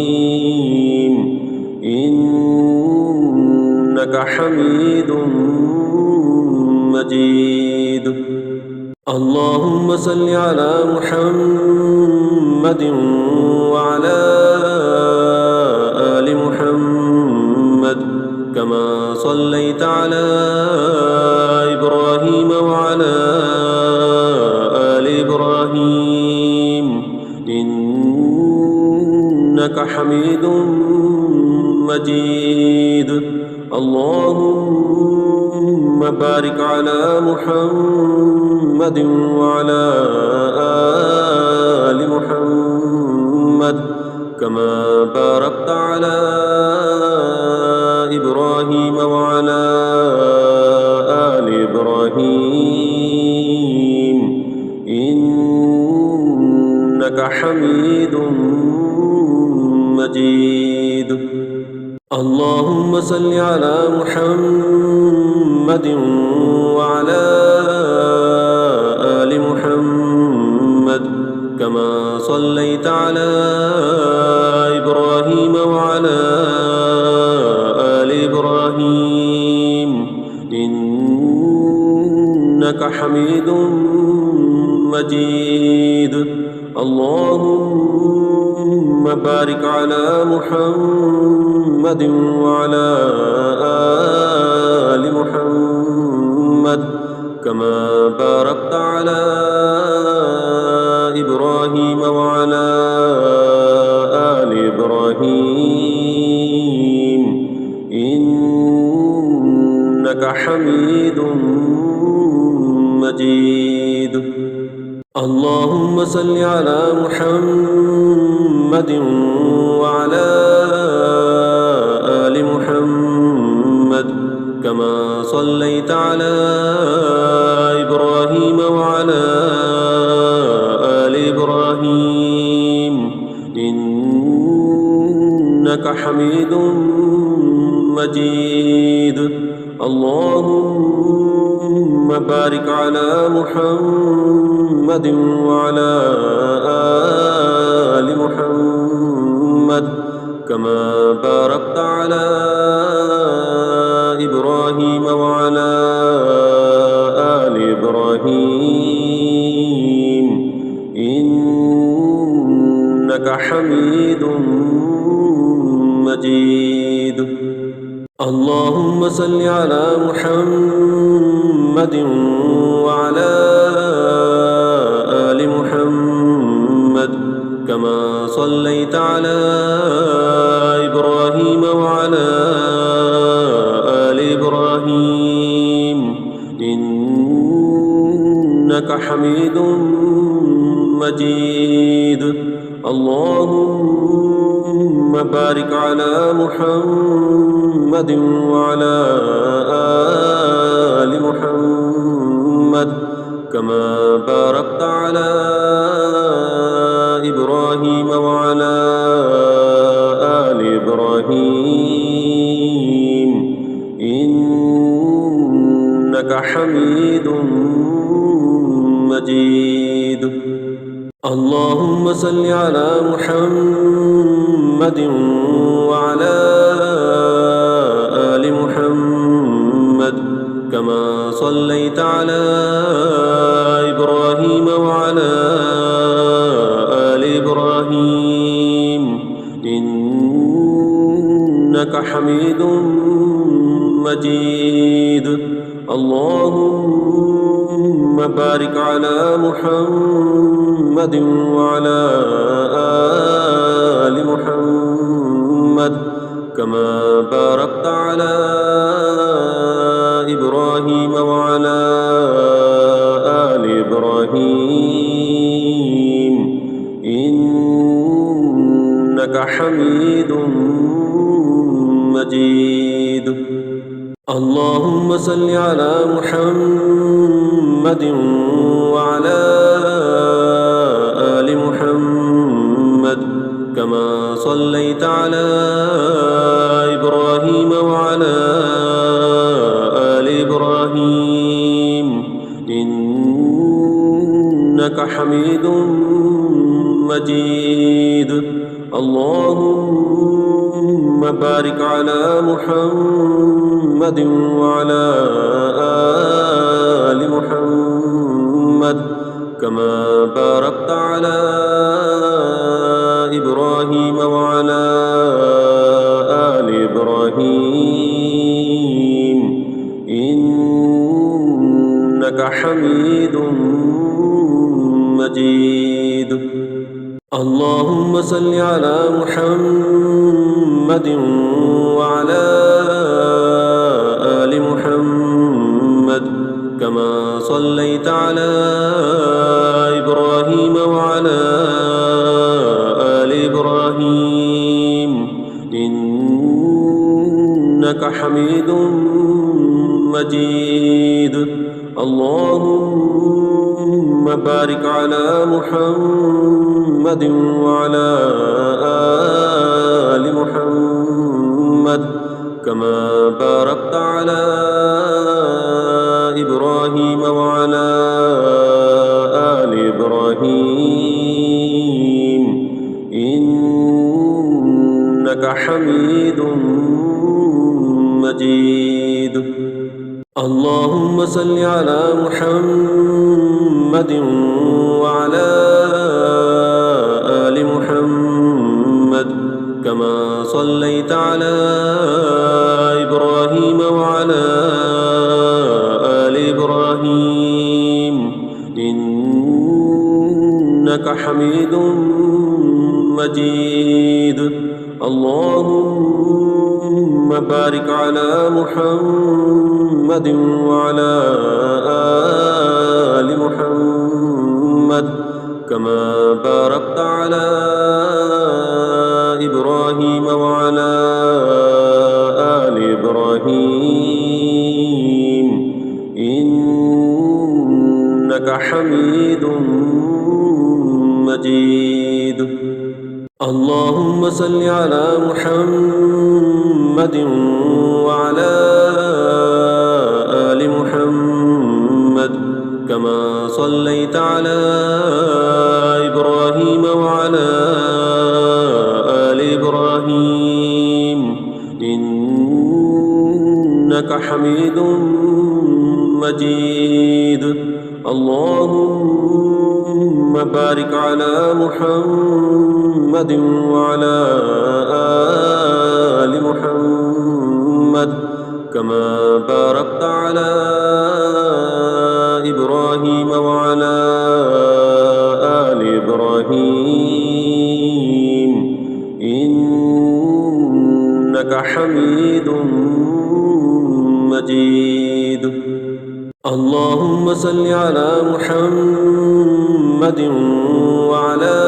إنك حميد مجيد. اللهم صل على محمد وعلى آل محمد كما صليت على إبراهيم وعلى آل إبراهيم إنك حميد مجيد. اللهم بارك على محمد وعلى آل محمد كما باركت على إبراهيم وعلى آل إبراهيم حميد مجيد. اللهم صل على محمد وعلى آل محمد كما صليت على إبراهيم وعلى آل إبراهيم إنك حميد مجيد. اللهم بارك على محمد وعلى آل محمد كما باركت على إبراهيم وعلى آل إبراهيم إنك حميد مجيد. اللهم صل على محمد وعلى آل محمد كما صليت على إبراهيم وعلى آل إبراهيم إنك حميد مجيد. اللهم بارك على محمد وعلى آل محمد كما باركت على إبراهيم وعلى آل إبراهيم إنك حميد مجيد. اللهم صل على محمد وعلى آل محمد كما صليت على إبراهيم وعلى آل إبراهيم إنك حميد مجيد. اللهم بارك على محمد وعلى آل محمد كما باركت على إبراهيم وعلى آل إبراهيم إنك حميد مجيد. اللهم صل على محمد وعلى آل محمد كما صليت على إبراهيم وعلى آل إبراهيم إنك حميد مجيد. اللهم بارك على محمد وعلى آل محمد كما باركت على إبراهيم وعلى آل إبراهيم إنك حميد مجيد. اللهم صل على محمد وعلى آل محمد كما صليت على إبراهيم وعلى آل إبراهيم إنك حميد مجيد. اللهم بارك على محمد وعلى آل محمد كما باركت على إبراهيم وعلى آل إبراهيم إنك حميد مجيد. اللهم صل على محمد وعلى آل محمد كما صليت على إبراهيم وعلى آل إبراهيم إنك حميد مجيد. اللهم بارك على محمد وعلى آل محمد كما باركت على إبراهيم وعلى آل إبراهيم إنك حميد مجيد. اللهم صل على محمد وعلى آل محمد كما صليت على إبراهيم وعلى آل إبراهيم إنك حميد مجيد. اللهم بارك على محمد وعلى آل محمد كما باركت على إبراهيم وعلى آل إبراهيم إنك حميد مجيد. اللهم صل على محمد وعلى آل محمد كما صليت على إبراهيم وعلى آل إبراهيم إنك حميد مجيد. اللهم بارك على محمد وعلى آل محمد كما باركت على إبراهيم وعلى آل إبراهيم إنك حميد مجيد. اللهم صل على محمد وعلى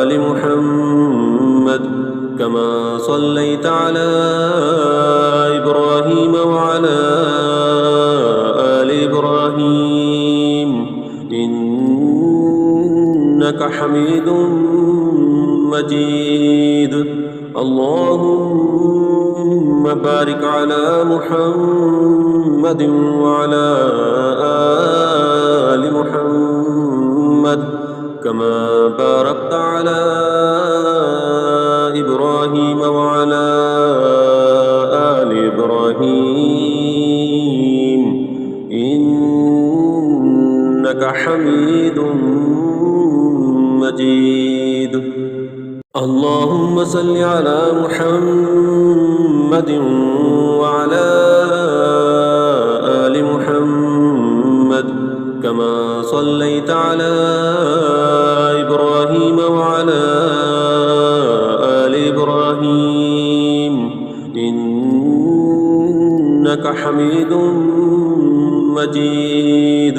آل محمد كما صليت على إبراهيم وعلى آل إبراهيم إنك حميد مجيد. اللهم بارك على محمد وعلى آل محمد كما باركت على إبراهيم وعلى آل إبراهيم إنك حميد مجيد. اللهم صل على محمد وعلى آل محمد كما صليت على إبراهيم وعلى آل إبراهيم إنك حميد مجيد.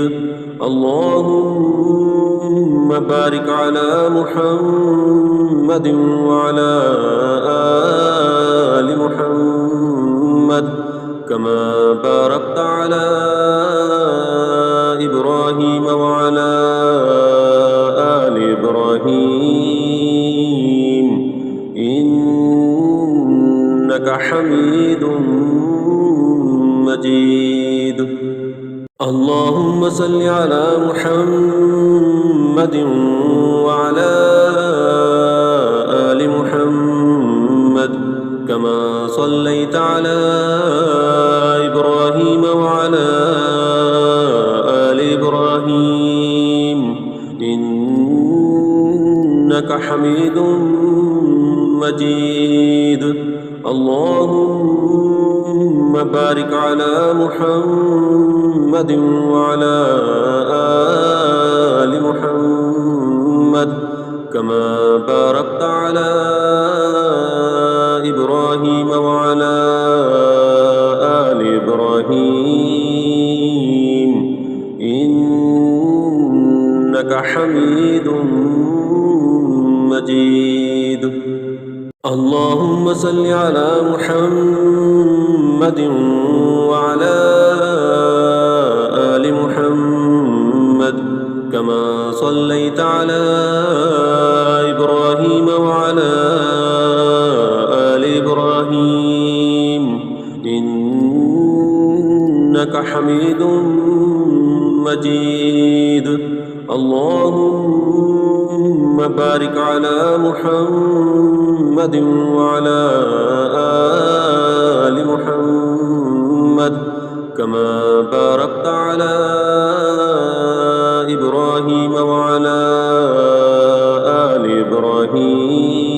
اللهم بارك على محمد وعلى آل محمد كما باركت على إبراهيم وعلى آل إبراهيم إنك حميد مجيد. اللهم صل على محمد وعلى آل محمد كما صليت على إبراهيم وعلى آل إبراهيم إنك حميد مجيد. اللهم بارك على محمد وعلى آل محمد كما باركت على إبراهيم وعلى آل إبراهيم إنك حميد مجيد. اللهم صل على محمد وعلى آل محمد حميد مجيد. اللهم بارك على محمد وعلى آل محمد كما باركت على إبراهيم وعلى آل إبراهيم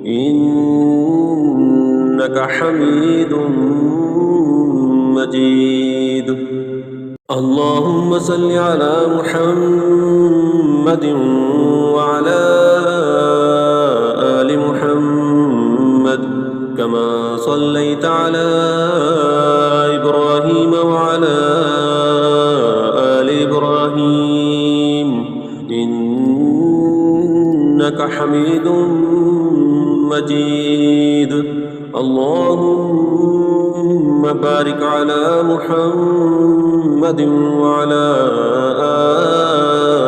إنك حميد مجيد. اللهم صل على محمد وعلى آل محمد كما صليت على إبراهيم وعلى آل إبراهيم إنك حميد مجيد. اللهم بارك على محمد وعلى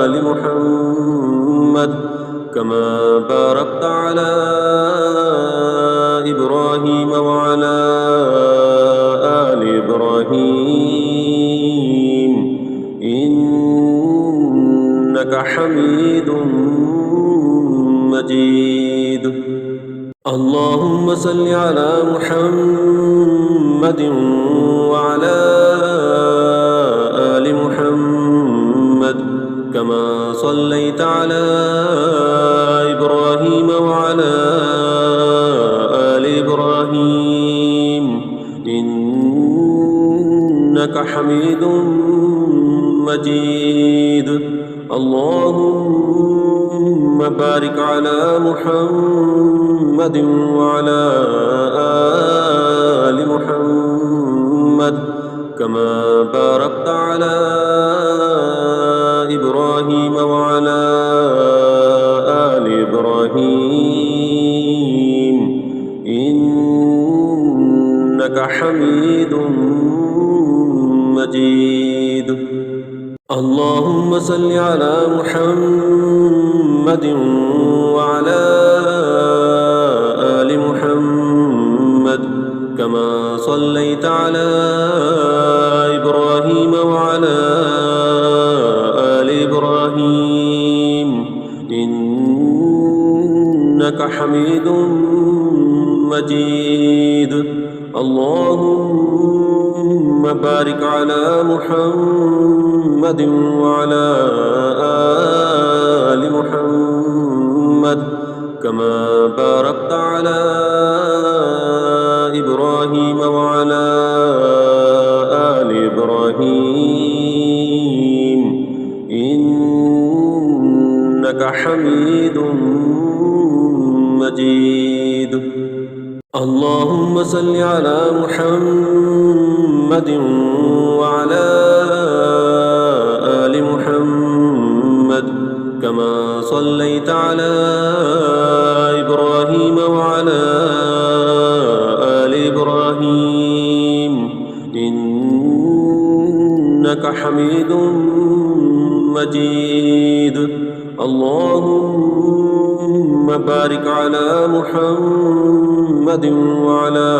آل محمد كما باركت على إبراهيم وعلى آل إبراهيم إنك حميد مجيد. اللهم صل على محمد وعلى آل محمد كما صليت على إبراهيم وعلى آل إبراهيم إنك حميد مجيد. اللهم بارك على محمد وعلى آل محمد كما باركت على إبراهيم وعلى آل إبراهيم إنك حميد مجيد. اللهم صل على محمد وعلى آل محمد كما صليت على إبراهيم وعلى آل إبراهيم إنك حميد مجيد. اللهم بارك على محمد وعلى آل محمد كما باركت على إبراهيم وعلى آل إبراهيم إنك حميد مجيد. اللهم صل على محمد وعلى آل محمد كما صليت على إبراهيم وعلى آل إبراهيم إنك حميد مجيد. اللهم بارك على محمد وعلى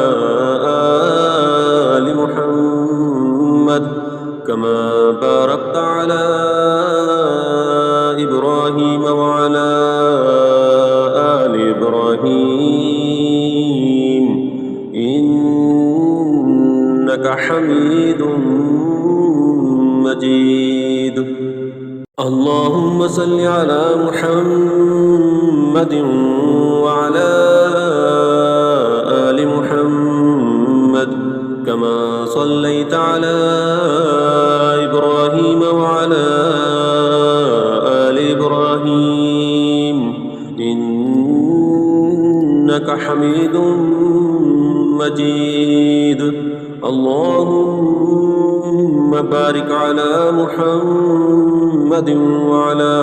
آل محمد كما باركت على إبراهيم وعلى آل إبراهيم إنك حميد مجيد. اللهم صل على محمد وعلى آل محمد كما صليت على إبراهيم وعلى آل إبراهيم إنك حميد مجيد. اللهم بارك على محمد وعلى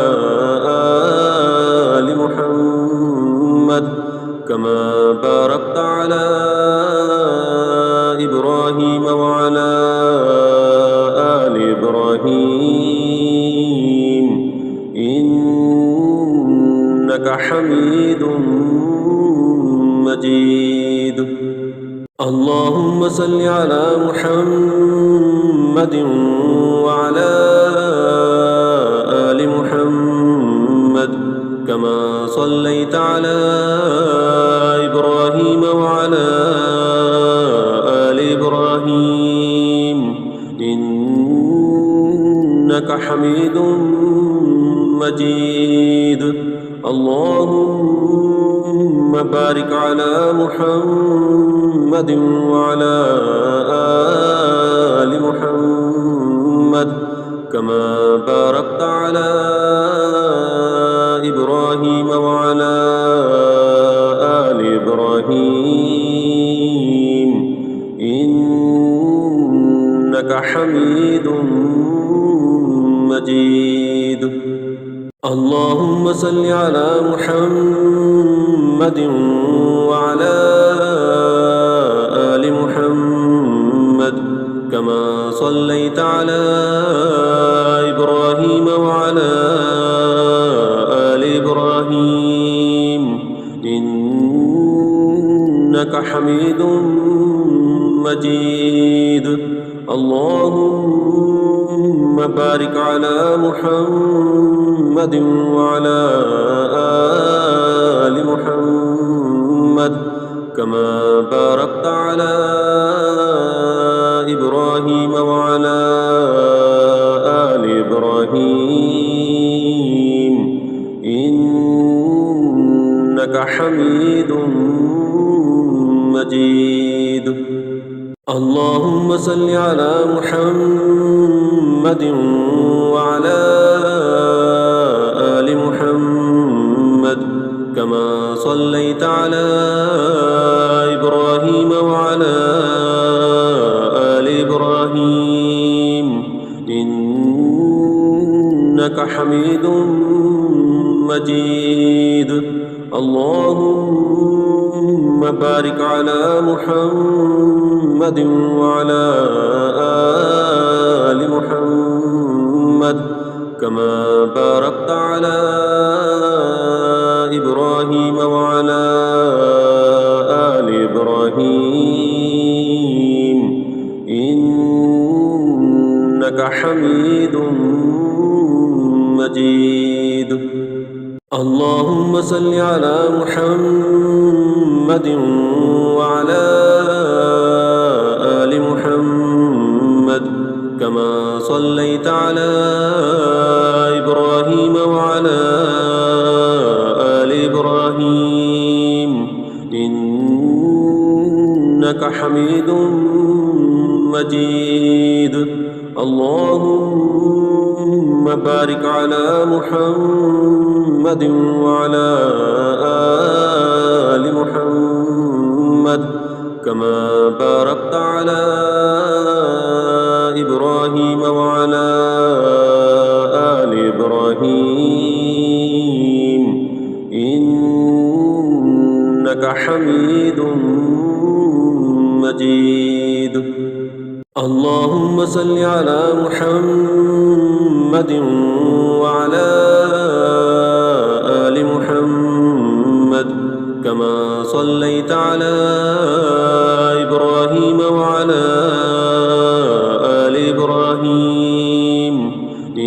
آل محمد كما باركت على إبراهيم وعلى آل إبراهيم إنك حميد مجيد. اللهم صل على محمد وعلى آل محمد كما صليت على إبراهيم وعلى آل إبراهيم إنك حميد مجيد. اللهم بارك على محمد وعلى آل محمد كما باركت على إبراهيم وعلى آل إبراهيم إنك حميد مجيد. اللهم صل على محمد وعلى آل محمد كما صليت على إبراهيم وعلى آل إبراهيم إنك حميد مجيد. اللهم بارك على محمد وعلى آل محمد كما باركت على إبراهيم وعلى آل إبراهيم إنك حميد مجيد. اللهم صل على محمد وعلى آل محمد كما صليت على إبراهيم وعلى آل إبراهيم إنك حميد مجيد. اللهم بارك على محمد وعلى آل محمد كما باركت على إبراهيم وعلى آل إبراهيم إنك حميد مجيد. اللهم صل على محمد وعلى آل محمد كما صليت على إبراهيم وعلى آل إبراهيم إنك حميد مجيد. اللهم بارك على محمد وعلى آل محمد كما باركت على إبراهيم وعلى آل إبراهيم إنك حميد مجيد. اللهم صل على محمد وعلى آل محمد كما صليت على إبراهيم وعلى آل إبراهيم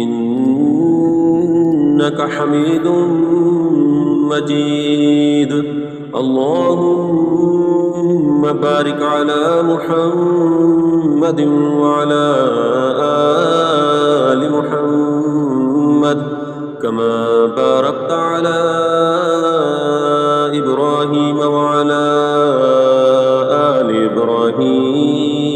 إنك حميد مجيد. اللهم بارك على محمد وعلى آل محمد كما باركت على إبراهيم وعلى آل إبراهيم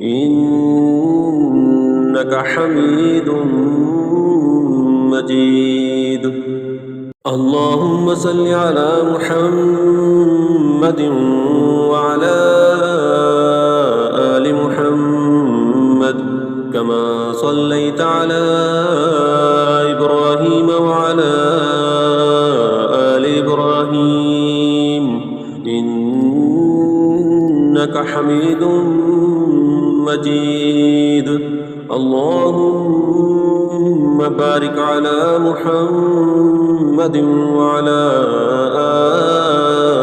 إنك حميد مجيد. اللهم صل على محمد وعلى آل محمد كما صليت على إبراهيم وعلى آل إبراهيم إنك حميد مجيد. اللهم بارك على محمد وعلى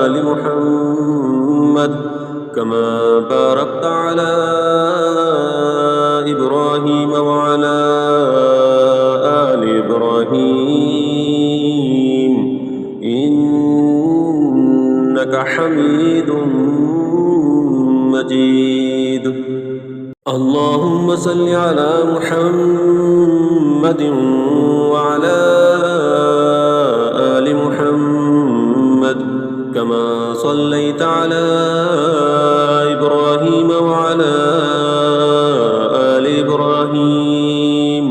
آل محمد كما باركت على إبراهيم وعلى آل إبراهيم إنك حميد مجيد. اللهم صل على محمد وعلى آل محمد كما صليت على إبراهيم وعلى آل إبراهيم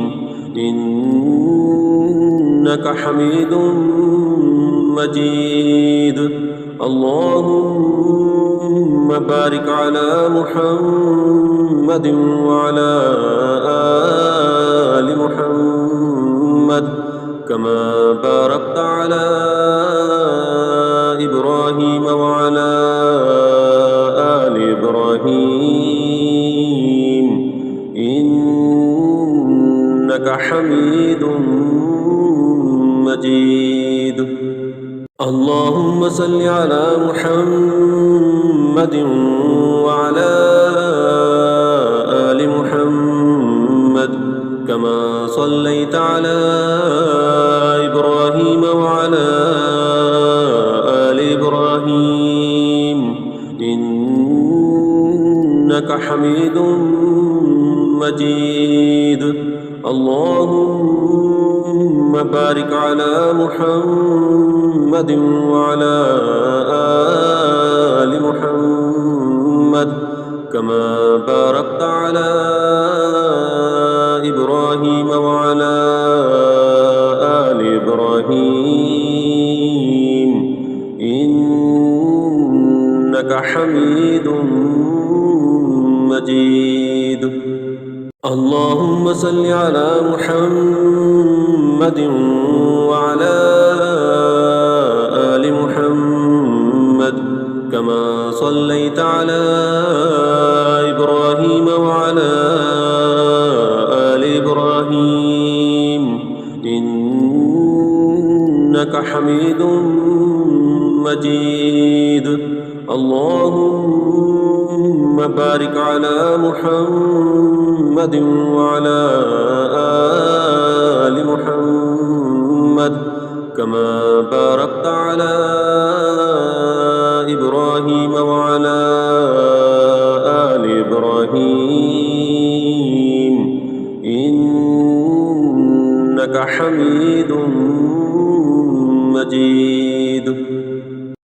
إنك حميد مجيد. اللهم بارك على محمد وعلى آل محمد كما باركت على إبراهيم وعلى آل إبراهيم إنك حميد مجيد. اللهم صل على محمد وعلى آل محمد كما صليت على إبراهيم وعلى آل إبراهيم إنك حميد مجيد. اللهم بارك على محمد وعلى آل محمد كما باركت على إبراهيم وعلى آل إبراهيم إنك حميد مجيد. اللهم صل على محمد وعلى آل محمد كما صليت على إبراهيم وعلى آل إبراهيم إنك حميد مجيد. اللهم بارك على محمد وعلى آل محمد كما باركت على إبراهيم وعلى آل إبراهيم إنك حميد مجيد.